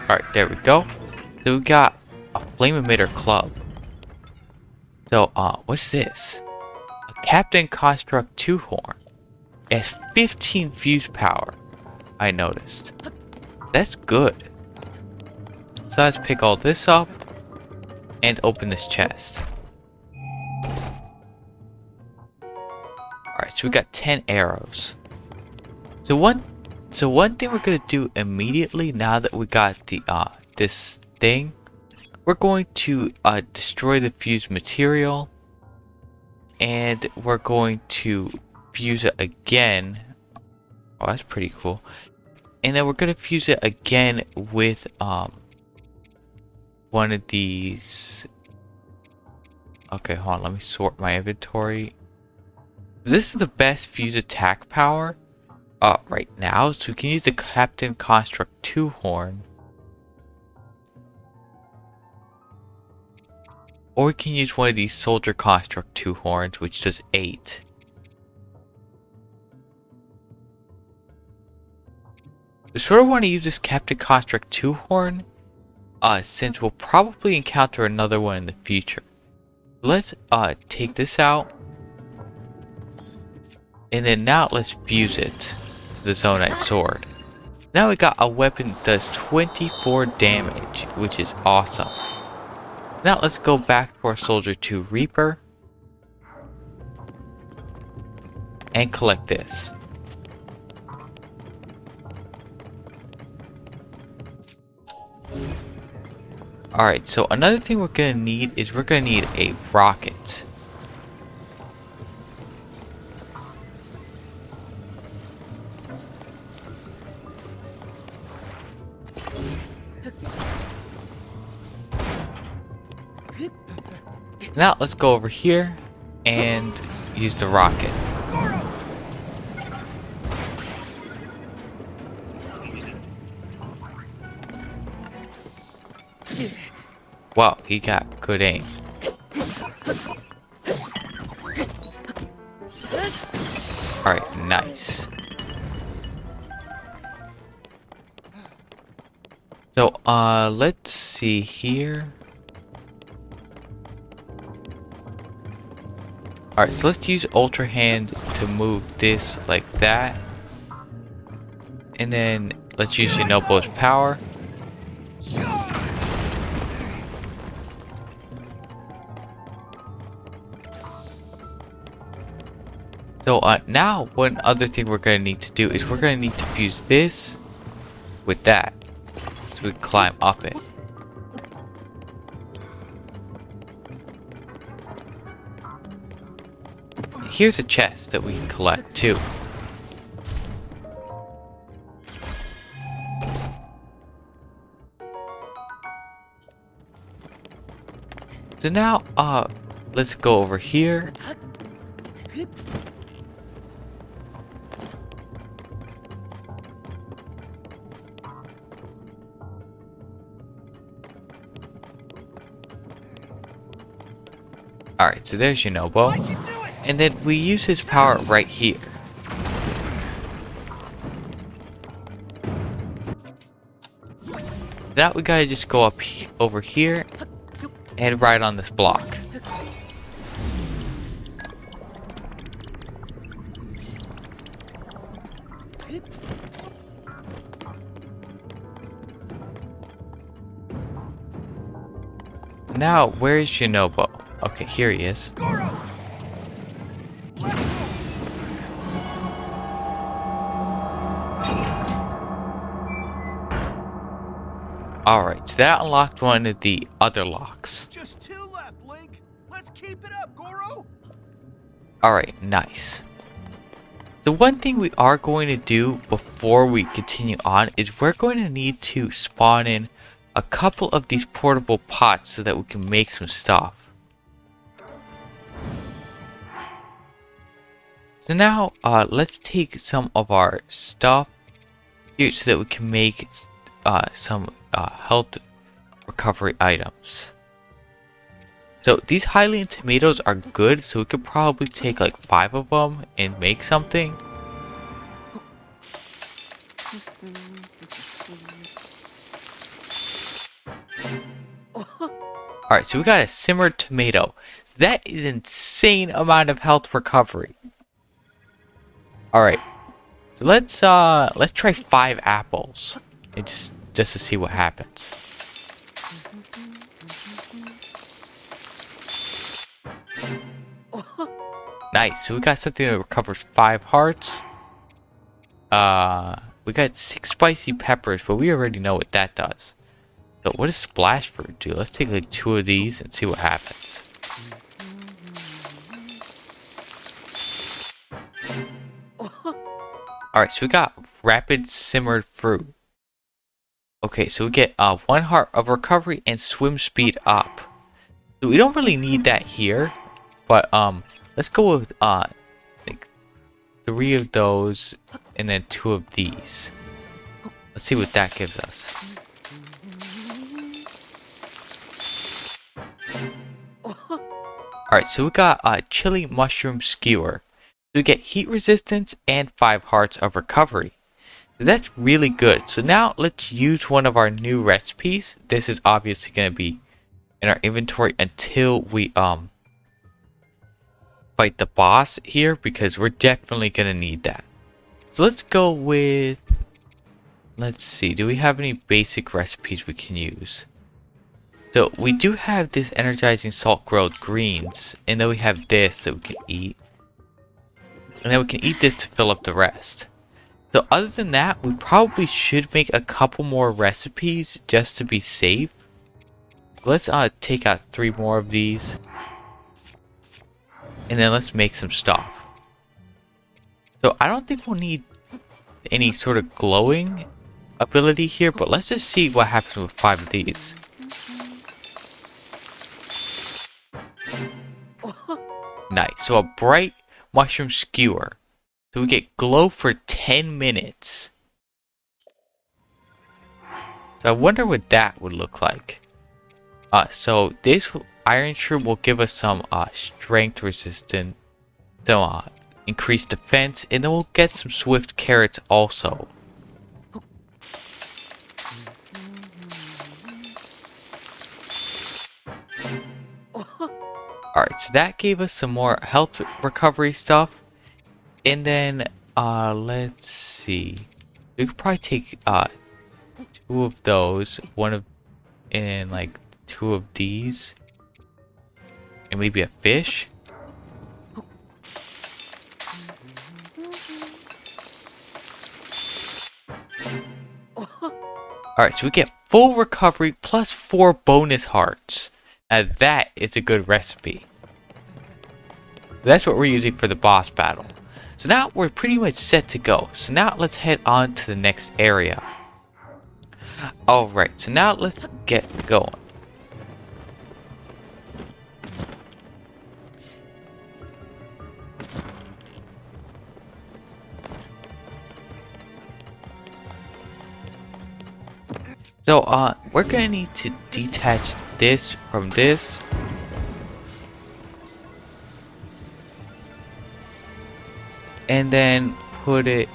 A: Alright, there we go. So we got a flame emitter club. So, what's this? A Captain Construct 2 horn. It has 15 fuse power, I noticed. That's good. So let's pick all this up and open this chest. Alright, so we got 10 arrows. So one thing we're gonna do immediately now that we got the this thing, we're going to destroy the fused material, and we're going to fuse it again. Oh, that's pretty cool. And then we're gonna fuse it again with one of these. Okay, hold on, let me sort my inventory. This is the best fuse attack power right now, so we can use the Captain Construct 2 horn, or we can use one of these Soldier Construct 2 horns, which does 8. I sort of want to use this Captain Construct 2 horn since we'll probably encounter another one in the future. Let's take this out, and then now let's fuse it to the Zonite sword. Now we got a weapon that does 24 damage, which is awesome. Now let's go back to our Soldier 2 Reaper and collect this. Alright, so another thing we're gonna need is we're gonna need a rocket. Now let's go over here and use the rocket. Wow, he got good aim. Alright, nice. So, let's see here. Alright, so let's use Ultra Hand to move this like that. And then let's use Yonobo's power. So now one other thing we're going to need to do is we're going to need to fuse this with that. So we climb up it. Here's a chest that we can collect too. So now, let's go over here. Alright, so there's Yonobo. And then we use his power right here. Now we gotta just go up over here and right on this block. Now, where is Yonobo? Okay, here he is. Alright, so that unlocked one of the other locks.
B: Just 2 left, Link. Let's keep it up, Goro.
A: Alright, nice. The one thing we are going to do before we continue on is we're going to need to spawn in a couple of these portable pots so that we can make some stuff. So now, let's take some of our stuff here so that we can make some health recovery items. So these Hylian tomatoes are good, so we could probably take like 5 of them and make something. Alright, so we got a simmered tomato. That is an insane amount of health recovery. Alright. So let's try 5 apples. And just to see what happens. Nice, so we got something that recovers 5 hearts. We got 6 spicy peppers, but we already know what that does. So what does splash fruit do? Let's take like 2 of these and see what happens. Alright, so we got rapid simmered fruit. Okay, so we get 1 heart of recovery and swim speed up. So we don't really need that here, but let's go with like 3 of those and then 2 of these. Let's see what that gives us. Alright, so we got a chili mushroom skewer. So we get heat resistance and 5 hearts of recovery. So that's really good. So now let's use one of our new recipes. This is obviously going to be in our inventory until we fight the boss here, because we're definitely going to need that. So let's go with, let's see, do we have any basic recipes we can use? So we do have this energizing salt grilled greens, and then we have this that we can eat. And then we can eat this to fill up the rest. So other than that, we probably should make a couple more recipes just to be safe. Let's take out 3 more of these. And then let's make some stuff. So I don't think we'll need any sort of glowing ability here, but let's just see what happens with 5 of these. Nice. So a bright mushroom skewer. So we get glow for 10 minutes. So I wonder what that would look like. So this iron shroom will give us some strength resistance, so increased defense, and then we'll get some swift carrots also. Alright, so that gave us some more health recovery stuff. And then let's see. We could probably take two of those, one of and like two of these. And maybe a fish. Alright, so we get full recovery plus 4 bonus hearts. Now that is a good recipe. That's what we're using for the boss battle. So now we're pretty much set to go. So now let's head on to the next area. Alright, so now let's get going. So, we're gonna need to detach this from this. And then put it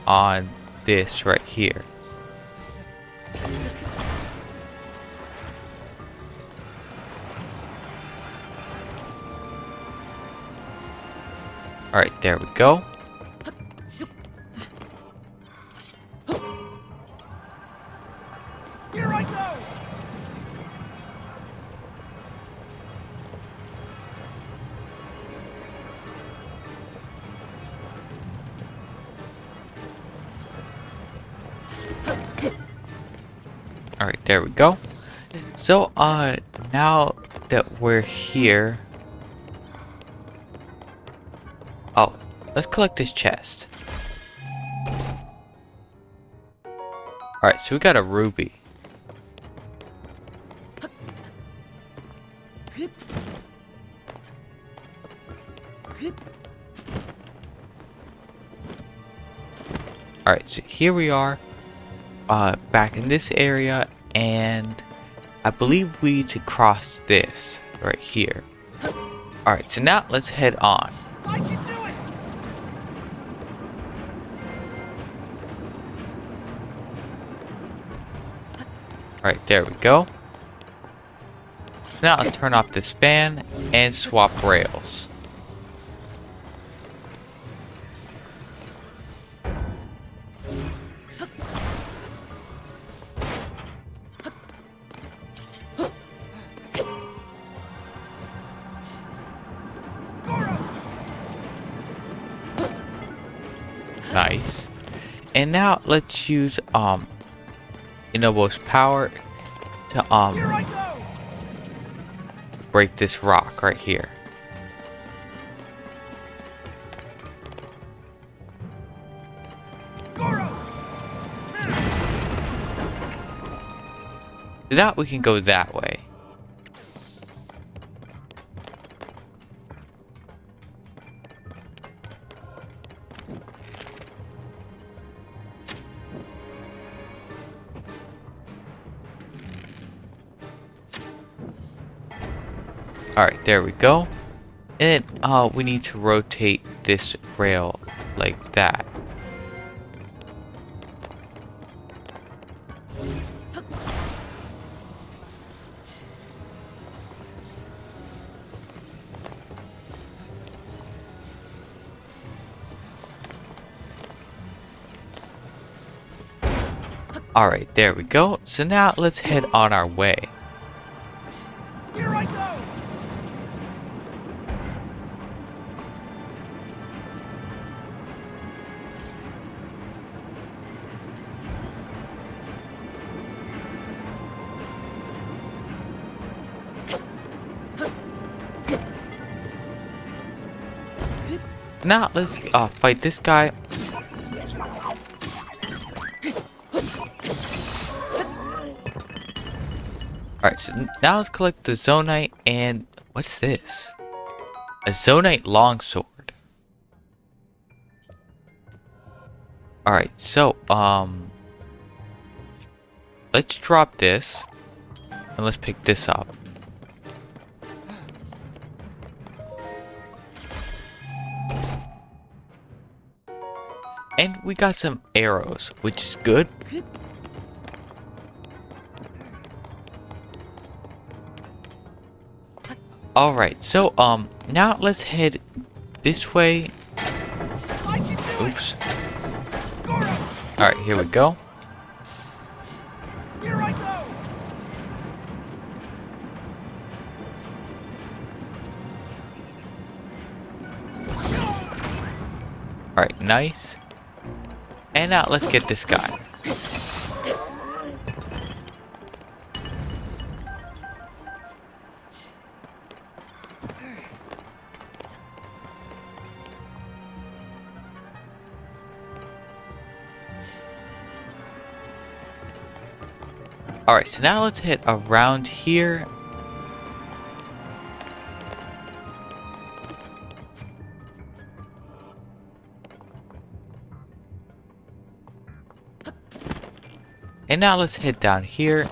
A: on this right here. Alright, there we go.
B: Here I go!
A: Alright, there we go. So, now that we're here... Oh, let's collect this chest. Alright, so we got a ruby. Alright, so here we are. Back in this area, and I believe we need to cross this right here. Alright, so now let's head on.
B: I can do it!
A: Alright, there we go. So now I'll turn off this fan and swap rails. Nice. And now let's use Yonobo's power to
B: Here I go!
A: break this rock right here.
B: Goro!
A: So now we can go that way. Alright, there we go. And we need to rotate this rail like that. Alright, there we go. So now let's head on our way.
B: Here I go!
A: Now let's fight this guy. Alright, so now let's collect the Zonite and what's this? A Zonite longsword. Alright, so let's drop this and let's pick this up. And we got some arrows, which is good. Alright, so now let's head this way.
B: I can do
A: Oops.
B: it! Goro!
A: Alright, here we go.
B: Here I go!
A: Alright, nice. And now let's get this guy. Alright, so now let's head around here. And now let's head down here.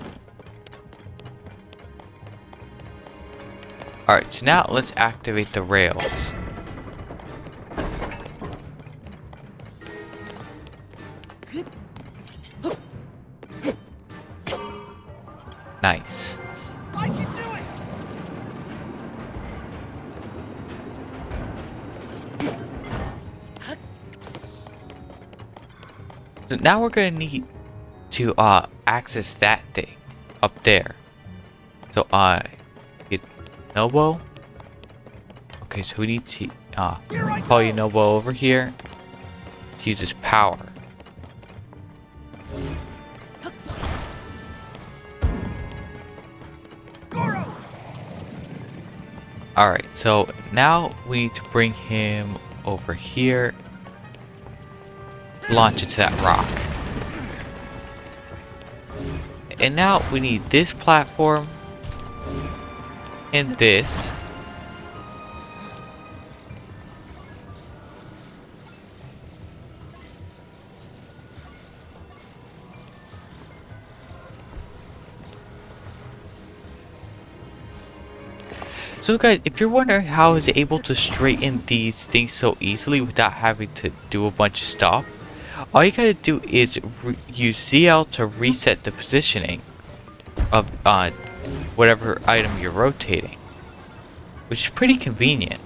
A: Alright, so now let's activate the rails. Nice.
B: I can do it!
A: So now we're gonna need to access that thing up there. So get Yonobo. Okay, so we need to call Yonobo over here to use his power.
B: Goro!
A: Alright, so now we need to bring him over here. Launch into that rock. And now we need this platform and this. So guys, if you're wondering how I was able to straighten these things so easily without having to do a bunch of stuff, all you gotta do is use ZL to reset the positioning of whatever item you're rotating, which is pretty convenient.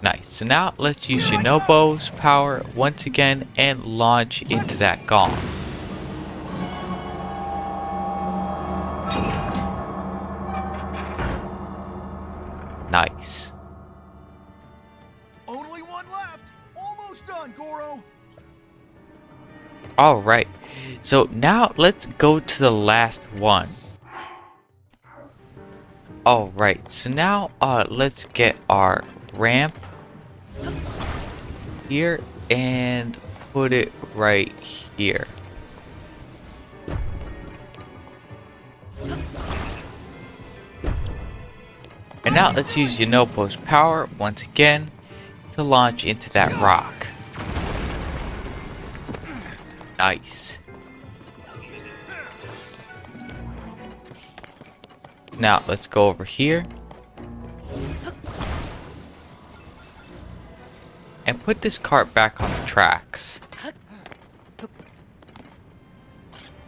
A: Nice. So now let's use Yonobo's power once again and launch into that gong. Nice.
B: Only one left! Almost done, Goro!
A: Alright. So now let's go to the last one. Alright. So now let's get our ramp here and put it right here. And now let's use Yonobo's power once again to launch into that rock. Nice. Now let's go over here and put this cart back on the tracks.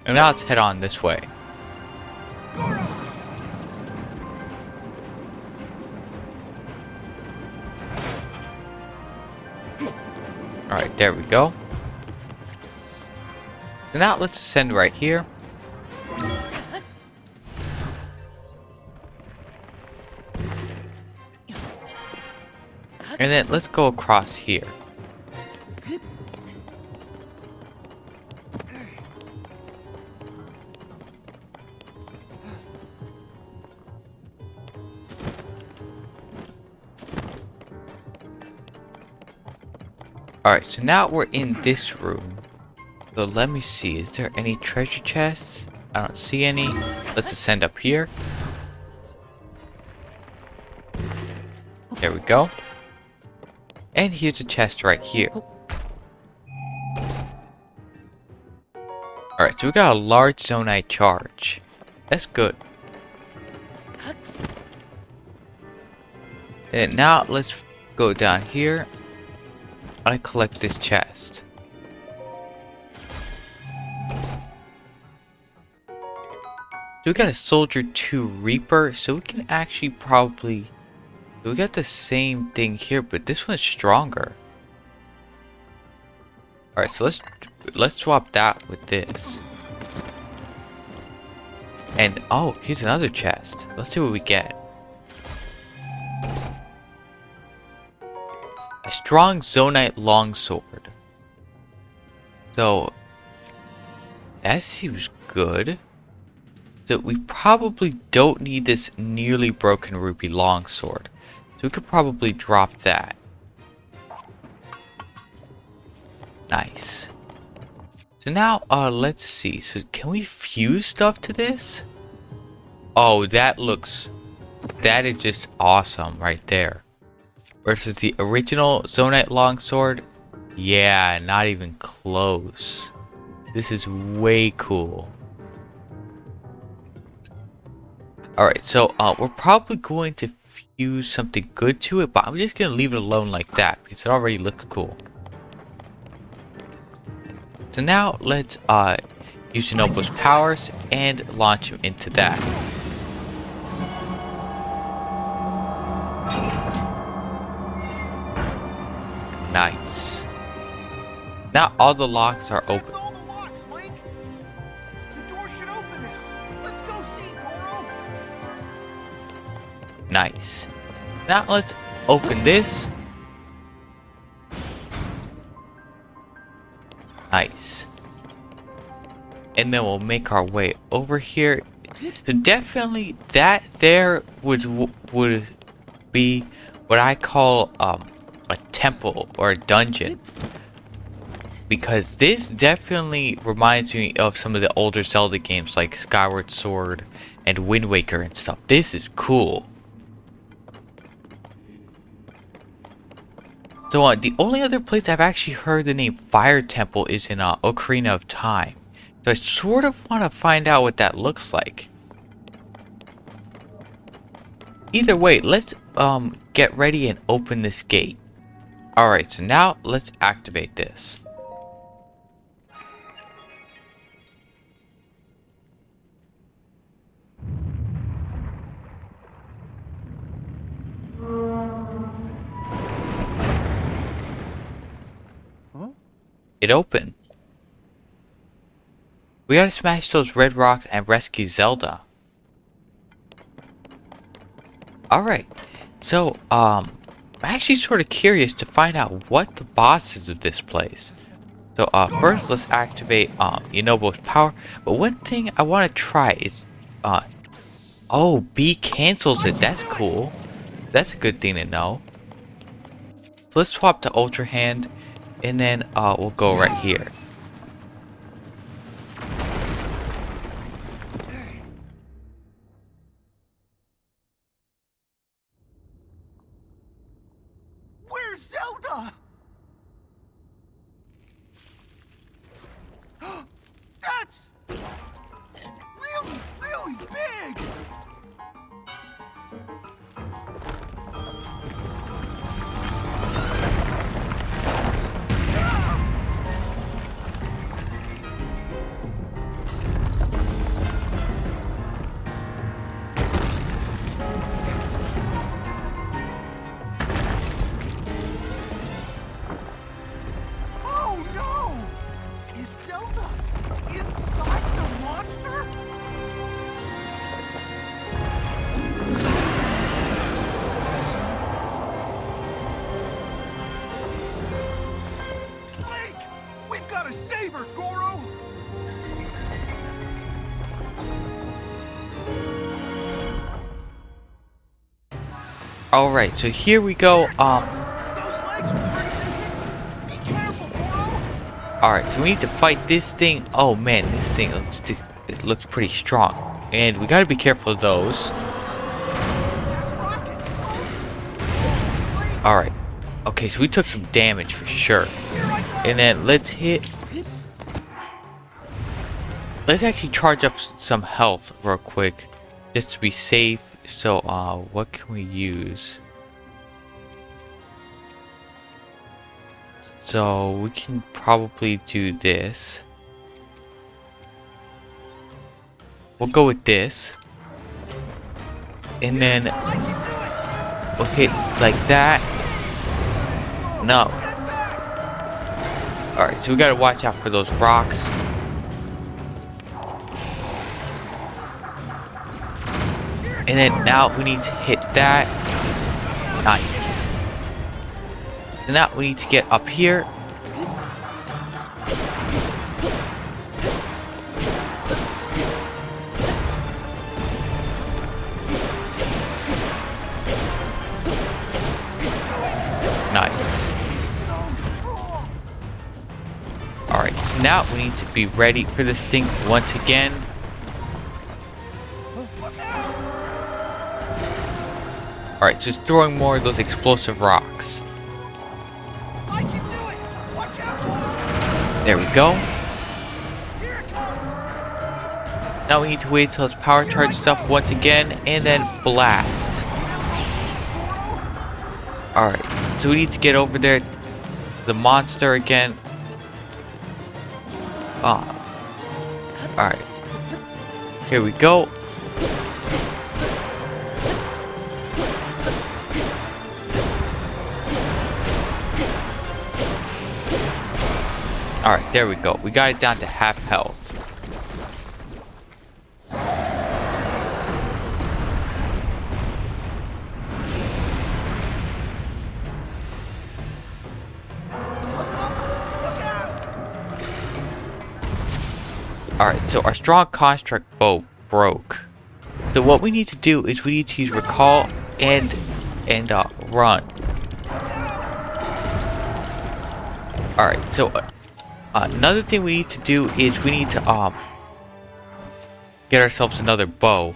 A: And now let's head on this way. Alright, there we go. So now let's ascend right here. And then let's go across here. Alright, so now we're in this room. So let me see, is there any treasure chests? I don't see any. Let's ascend up here. There we go. And here's a chest right here. Alright, so we got a large zonite charge. That's good. And now let's go down here. I collect this chest. So we got a Soldier 2 Reaper, so we can actually probably... We got the same thing here, but this one's stronger. Alright, so let's swap that with this. And oh, here's another chest. Let's see what we get. A strong Zonite longsword. So that seems good. So we probably don't need this nearly broken ruby longsword. So we could probably drop that. Nice. So now, let's see. So can we fuse stuff to this? Oh, that is just awesome right there. Versus the original Zonite longsword. Yeah, not even close. This is way cool. Alright, so we're probably going to fuse something good to it, but I'm just going to leave it alone like that because it already looks cool. So now let's use Yonobo's powers and launch him into that. Nice. Now all the locks are open.
B: That's all the locks, Link. The door should open now. Let's go see, Goro.
A: Nice. Now let's open this. Nice. And then we'll make our way over here. So definitely that there would be what I call a temple or a dungeon. Because this definitely reminds me of some of the older Zelda games like Skyward Sword and Wind Waker and stuff. This is cool. So the only other place I've actually heard the name Fire Temple is in Ocarina of Time. So I sort of want to find out what that looks like. Either way, let's get ready and open this gate. Alright, so now let's activate this. It opened. We gotta smash those red rocks and rescue Zelda. Alright, so I'm actually sort of curious to find out what the boss is of this place. So first let's activate Yonobo's power. But one thing I want to try is oh, B cancels it. That's cool. That's a good thing to know. So let's swap to Ultra Hand. And then we'll go right here.
B: Where's Zelda? That's really, really big.
A: Alright, so here we go.
B: Those legs were ready to hit you. Be careful, Goro.
A: Alright, so we need to fight this thing. Oh man, this thing looks pretty strong. And we gotta be careful of those.
B: That rocket's loaded.
A: Alright. Okay, so we took some damage for sure. And then let's actually charge up some health real quick. Just to be safe. So, what can we use? So we can probably do this. We'll go with this. And then we'll hit like that. No. Alright, so we gotta watch out for those rocks. And then now we need to hit that. Nice. And now we need to get up here. Nice. Alright, so now we need to be ready for this thing once again. Alright, so it's throwing more of those explosive rocks. There we go. Now we need to wait until it's power charged up once again and then blast. Alright, so we need to get over there to the monster again. Alright. Here we go. Alright, there we go. We got it down to half health. Alright, so our strong construct bow broke. So what we need to do is we need to use recall and run. Alright, so another thing we need to do is we need to get ourselves another bow.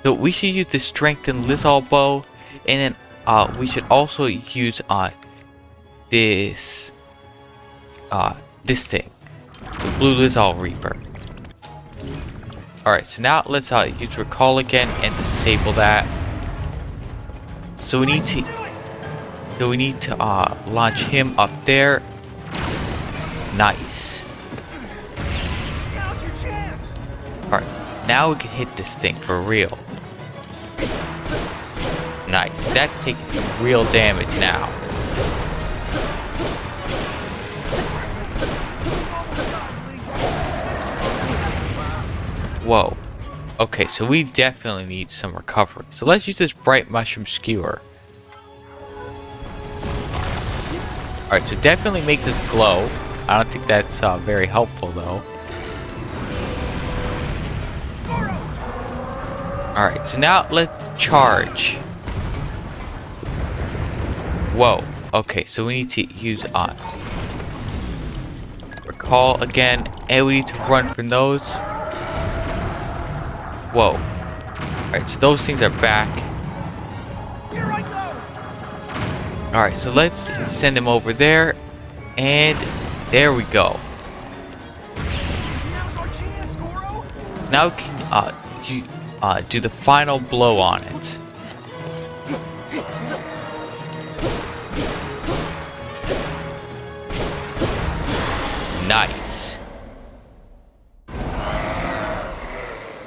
A: So we should use the strengthened Lizal bow, and then we should also use this thing, the blue Lizal Reaper. Alright, so now let's use recall again and disable that. So we need to launch him up there. Nice. Alright, now we can hit this thing for real. Nice. That's taking some real damage now. Whoa. Okay, so we definitely need some recovery. So let's use this bright mushroom skewer. Alright, so it definitely makes us glow. I don't think that's very helpful though. Alright, so now let's charge. Whoa. Okay, so we need to use recall again, and we need to run from those. Whoa. Alright, so those things are back. Alright, so let's send him over there. And there we go. Now we can do the final blow on it. Nice.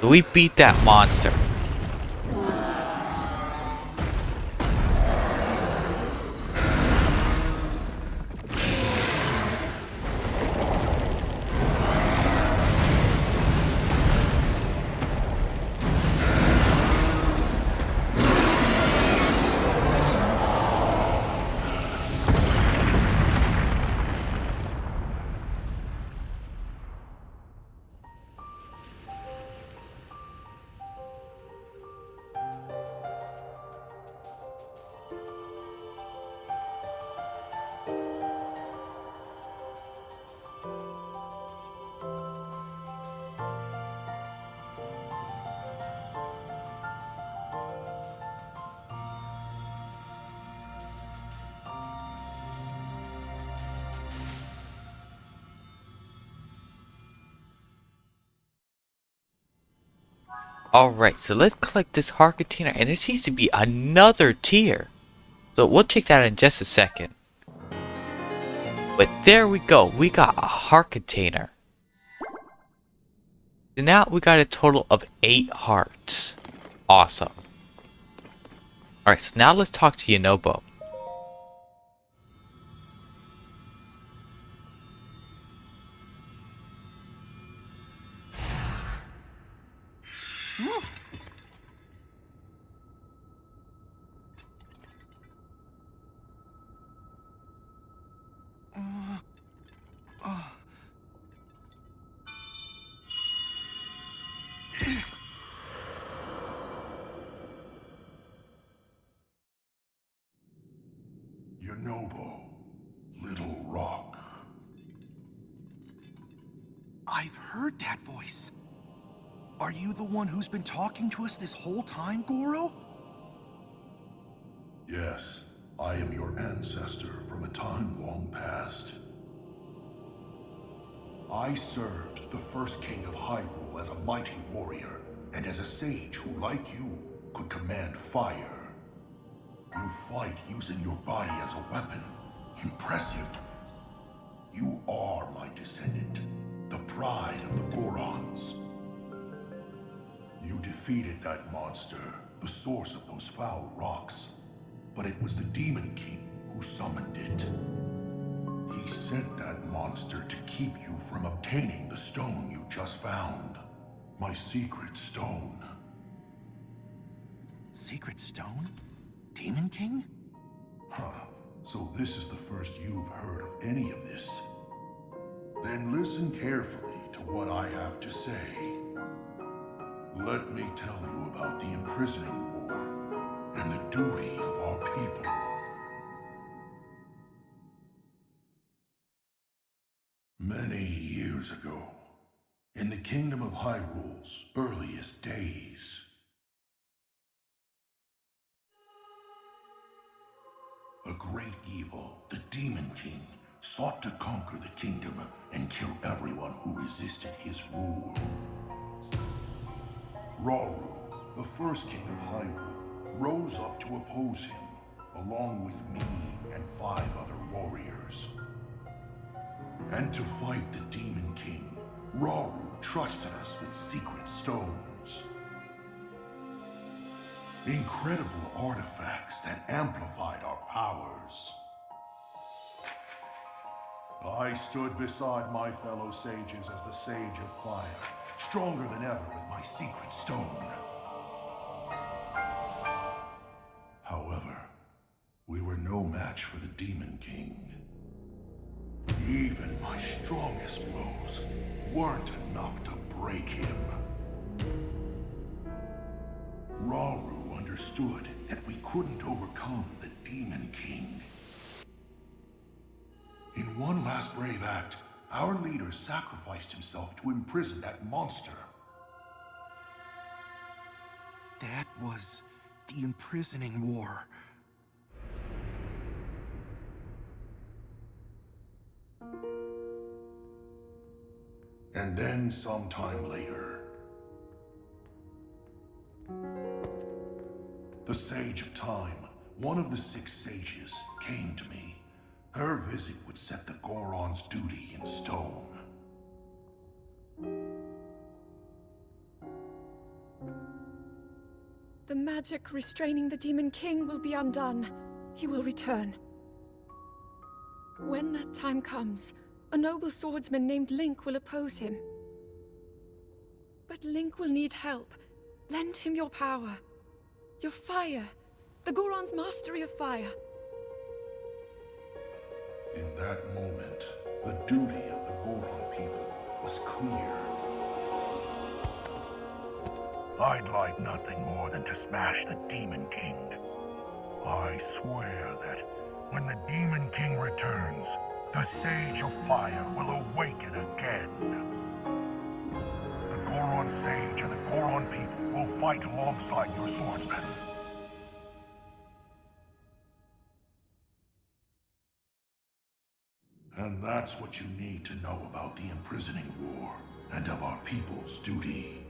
A: So we beat that monster. Alright, so let's collect this heart container, and there seems to be another tier. So we'll check that out in just a second. But there we go. We got a heart container. So now we got a total of 8 hearts. Awesome. Alright, so now let's talk to Yonobo.
C: Yonobo, Little Rock.
B: I've heard that voice. Are you the one who's been talking to us this whole time, Goro?
C: Yes, I am your ancestor from a time long past. I served the first king of Hyrule as a mighty warrior, and as a sage who, like you, could command fire. You fight using your body as a weapon. Impressive. You are my descendant, the pride of the Gorons. You defeated that monster, the source of those foul rocks. But it was the Demon King who summoned it. He sent that monster to keep you from obtaining the stone you just found. My secret stone.
B: Secret stone? Demon King?
C: Huh. So this is the first you've heard of any of this. Then listen carefully to what I have to say. Let me tell you about the imprisoning war and the duty of our people. Many years ago, in the Kingdom of Hyrule's earliest days, a great evil, the Demon King, sought to conquer the kingdom and kill everyone who resisted his rule. Rauru, the first king of Hyrule, rose up to oppose him, along with me and 5 other warriors. And to fight the Demon King, Rauru trusted us with secret stones. Incredible artifacts that amplified our powers. I stood beside my fellow sages as the Sage of Fire, stronger than ever with my secret stone. However, we were no match for the Demon King. Even my strongest blows weren't enough to break him. Rauru understood that we couldn't overcome the Demon King. In one last brave act, our leader sacrificed himself to imprison that monster.
B: That was the imprisoning war.
C: And then sometime later, the Sage of Time, one of the 6 sages, came to me. Her visit would set the Goron's duty in stone.
D: The magic restraining the Demon King will be undone. He will return. When that time comes, a noble swordsman named Link will oppose him. But Link will need help. Lend him your power. Your fire. The Goron's mastery of fire.
C: In that moment, the duty of the Goron people was clear. I'd like nothing more than to smash the Demon King. I swear that when the Demon King returns, the Sage of Fire will awaken again. The Goron Sage and the Goron people will fight alongside your swordsmen. And that's what you need to know about the imprisoning war and of our people's duty.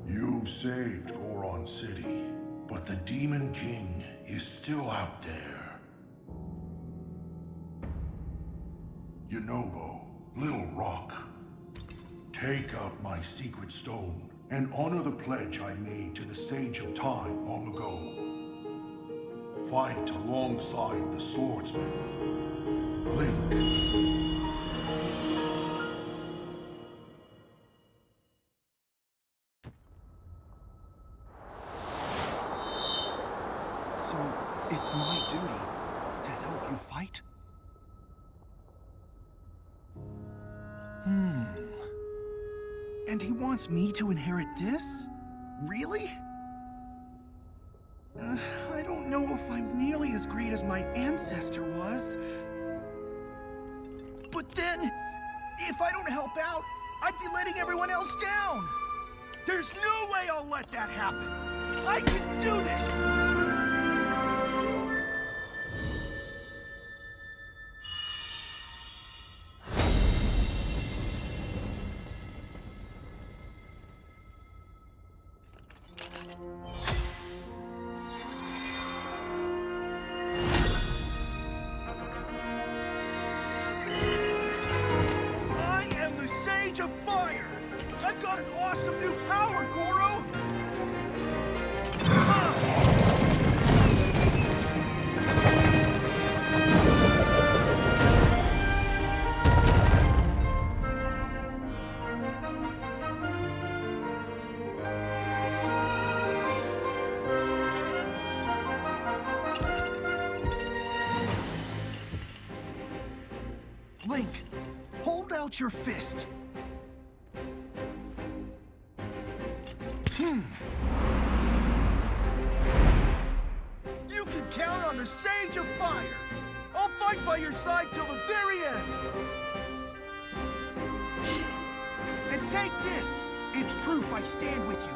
C: You saved Goron City, but the Demon King is still out there. Yonobo, Little Rock. Take up my secret stone and honor the pledge I made to the Sage of Time long ago. Fight alongside the swordsman, Link.
B: So, it's my duty to help you fight? And he wants me to inherit this? Really? I don't know if I'm nearly as great as my ancestor was. But then, if I don't help out, I'd be letting everyone else down. There's no way I'll let that happen. I can do this! I am the Sage of Fire! I've got an awesome new power, Goro! Link, hold out your fist. You can count on the Sage of Fire. I'll fight by your side till the very end. And take this. It's proof I stand with you.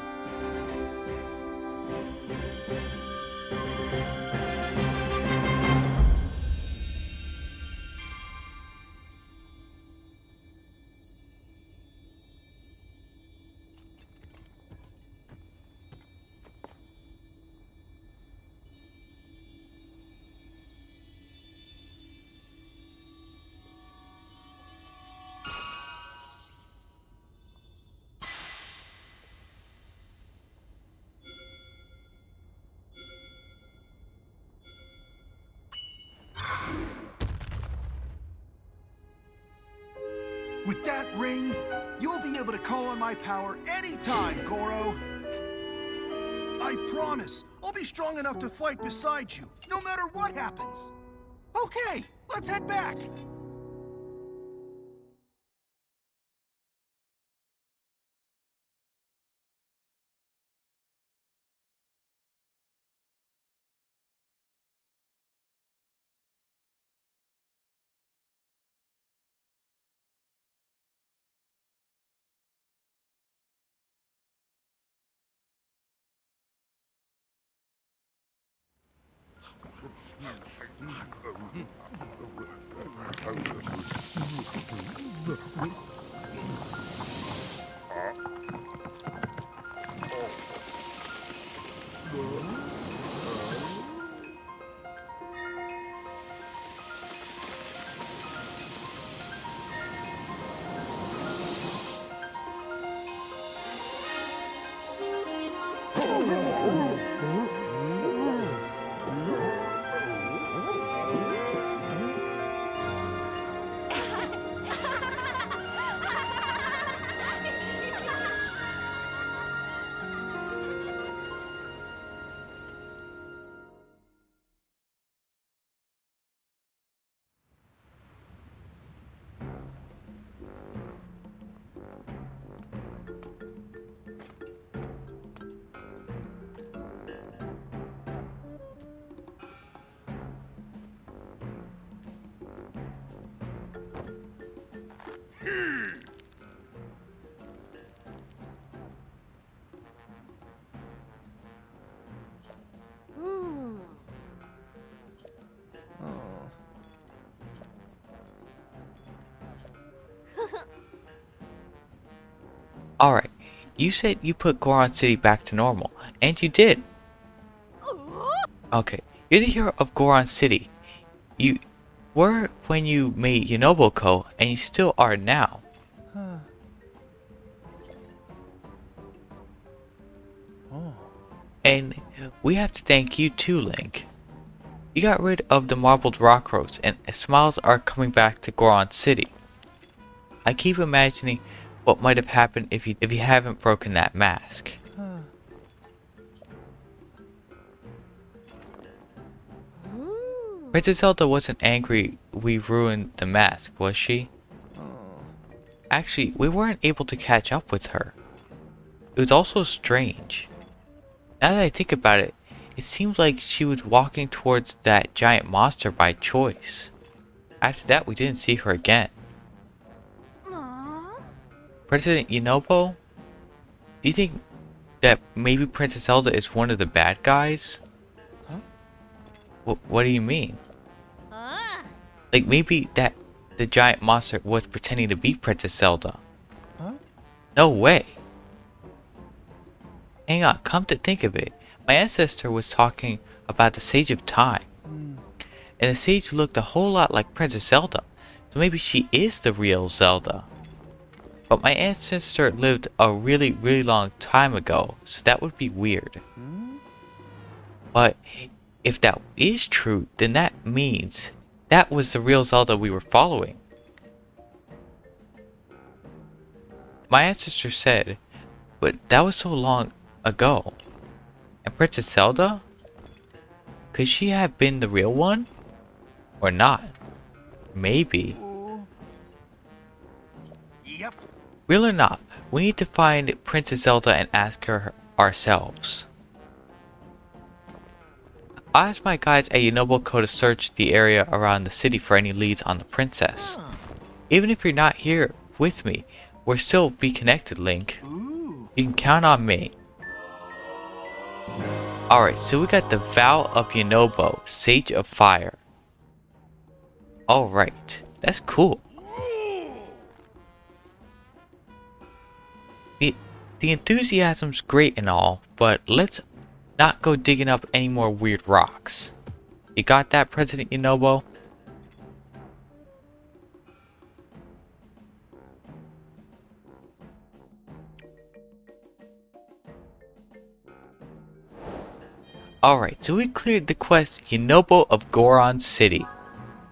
B: With that ring, you'll be able to call on my power anytime, Goro. I promise, I'll be strong enough to fight beside you, no matter what happens. Okay, let's head back.
A: Alright, you said you put Goron City back to normal, and you did. Okay, you're the hero of Goron City. were when you made Yonobo, and you still are now. And we have to thank you too, Link. You got rid of the marbled rock roads, and smiles are coming back to Goron City. I keep imagining what might have happened if you haven't broken that mask. Princess Zelda wasn't angry we ruined the mask, was she? Actually, we weren't able to catch up with her. It was also strange. Now that I think about it, it seems like she was walking towards that giant monster by choice. After that, we didn't see her again. President Yonobo? Do you think that maybe Princess Zelda is one of the bad guys? What do you mean? Like maybe that the giant monster was pretending to be Princess Zelda? No way. Hang on, come to think of it, my ancestor was talking about the Sage of Time. And the sage looked a whole lot like Princess Zelda, so maybe she is the real Zelda. But my ancestor lived a really long time ago, so that would be weird. But if that is true, then that means that was the real Zelda we were following. My ancestor said, but that was so long ago. And Princess Zelda? Could she have been the real one? Or not? Maybe.
B: Yep.
A: Real or not, we need to find Princess Zelda and ask her ourselves. I asked my guides at Yonobo to search the area around the city for any leads on the princess. Even if you're not here with me, we'll still be connected, Link. You can count on me. Alright, so we got the Vow of Yonobo, Sage of Fire. Alright, that's cool. The enthusiasm's great and all, but let's not go digging up any more weird rocks. You got that, President Yonobo? Alright, so we cleared the quest Yonobo of Goron City.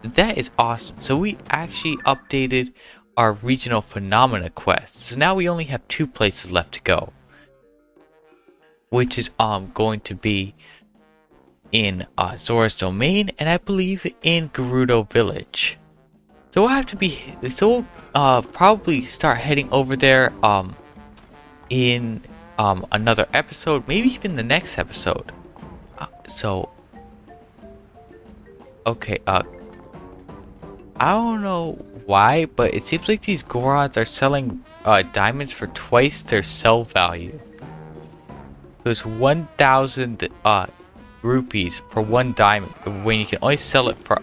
A: That is awesome. So we actually updated our regional phenomena quest. So now we only have 2 places left to go. Which is going to be in Zora's Domain and I believe in Gerudo Village. So we'll have to be probably start heading over there in another episode, maybe even the next episode. Okay, I don't know why, but it seems like these Gorons are selling diamonds for twice their sell value. So it's 1,000 rupees for 1 diamond, when you can only sell it for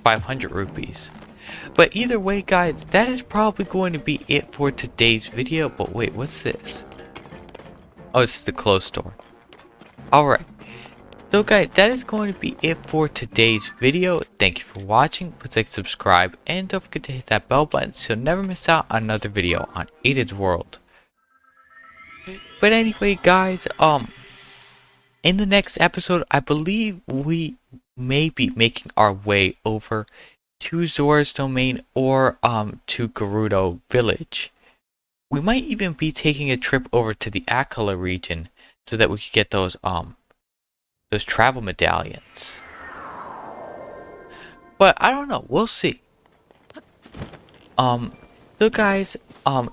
A: 500 rupees. But either way, guys, that is probably going to be it for today's video. But wait, what's this? Oh, it's the clothes store. Alright. So guys, that is going to be it for today's video. Thank you for watching. Please like, subscribe, and don't forget to hit that bell button so you'll never miss out on another video on Aden's World. But anyway, guys, in the next episode, I believe we may be making our way over to Zora's Domain or to Gerudo Village. We might even be taking a trip over to the Akala region so that we could get those travel medallions. But I don't know, we'll see. So guys,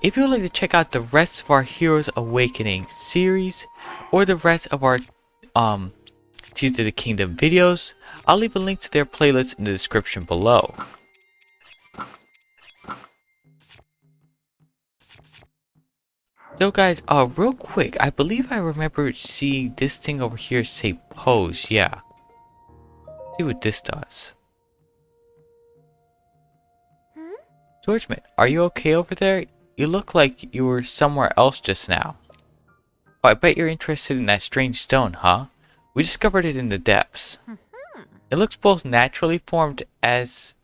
A: if you would like to check out the rest of our Heroes Awakening series or the rest of our Tears of the Kingdom videos, I'll leave a link to their playlist in the description below. So guys, real quick, I believe I remember seeing this thing over here say pose, yeah. Let's see what this does. Swordsman, are you okay over there? You look like you were somewhere else just now. Oh, I bet you're interested in that strange stone, huh? We discovered it in the depths. It looks both naturally formed as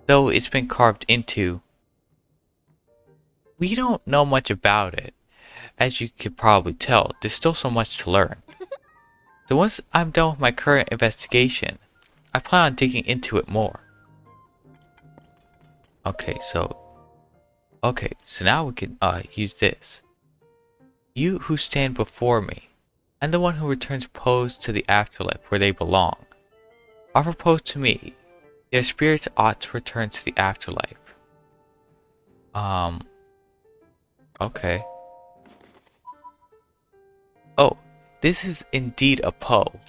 A: though it's been carved into, we don't know much about it. As you could probably tell, there's still so much to learn. So once I'm done with my current investigation, I plan on digging into it more. Okay, so now we can use this. You who stand before me, and the one who returns pose to the afterlife where they belong. Offer pose to me. Their spirits ought to return to the afterlife. Okay. Oh, this is indeed a Poe.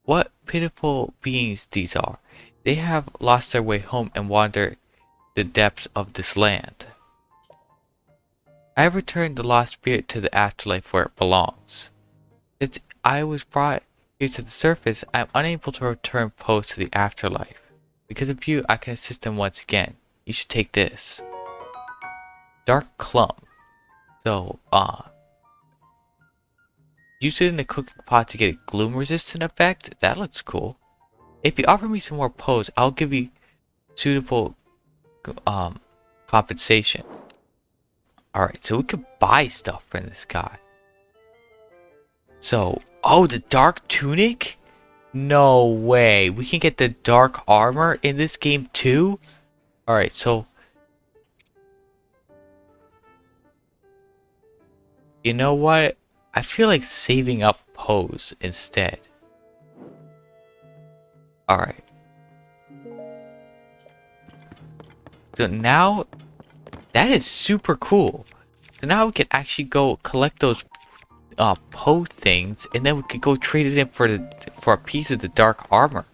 A: What pitiful beings these are. They have lost their way home and wander the depths of this land. I have returned the lost spirit to the afterlife where it belongs. Since I was brought here to the surface, I am unable to return Poe to the afterlife. Because of you, I can assist them once again. You should take this. Dark Clump. So, use it in the cooking pot to get a gloom resistant effect? That looks cool. If you offer me some more Poes, I'll give you suitable compensation. Alright, so we could buy stuff from this guy. So, oh, the dark tunic? No way. We can get the dark armor in this game too? Alright, so you know what? I feel like saving up Poes instead. Alright. So now, that is super cool. So now we can actually go collect those Poe things, and then we could go trade it in for a piece of the dark armor.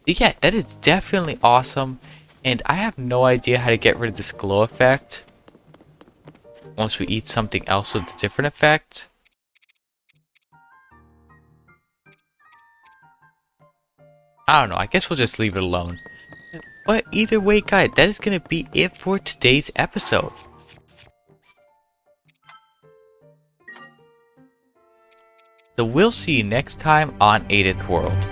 A: Yeah, that is definitely awesome. And I have no idea how to get rid of this glow effect once we eat something else with a different effect. I don't know, I guess we'll just leave it alone. But either way, guys, that is going to be it for today's episode. So we'll see you next time on Aden's World.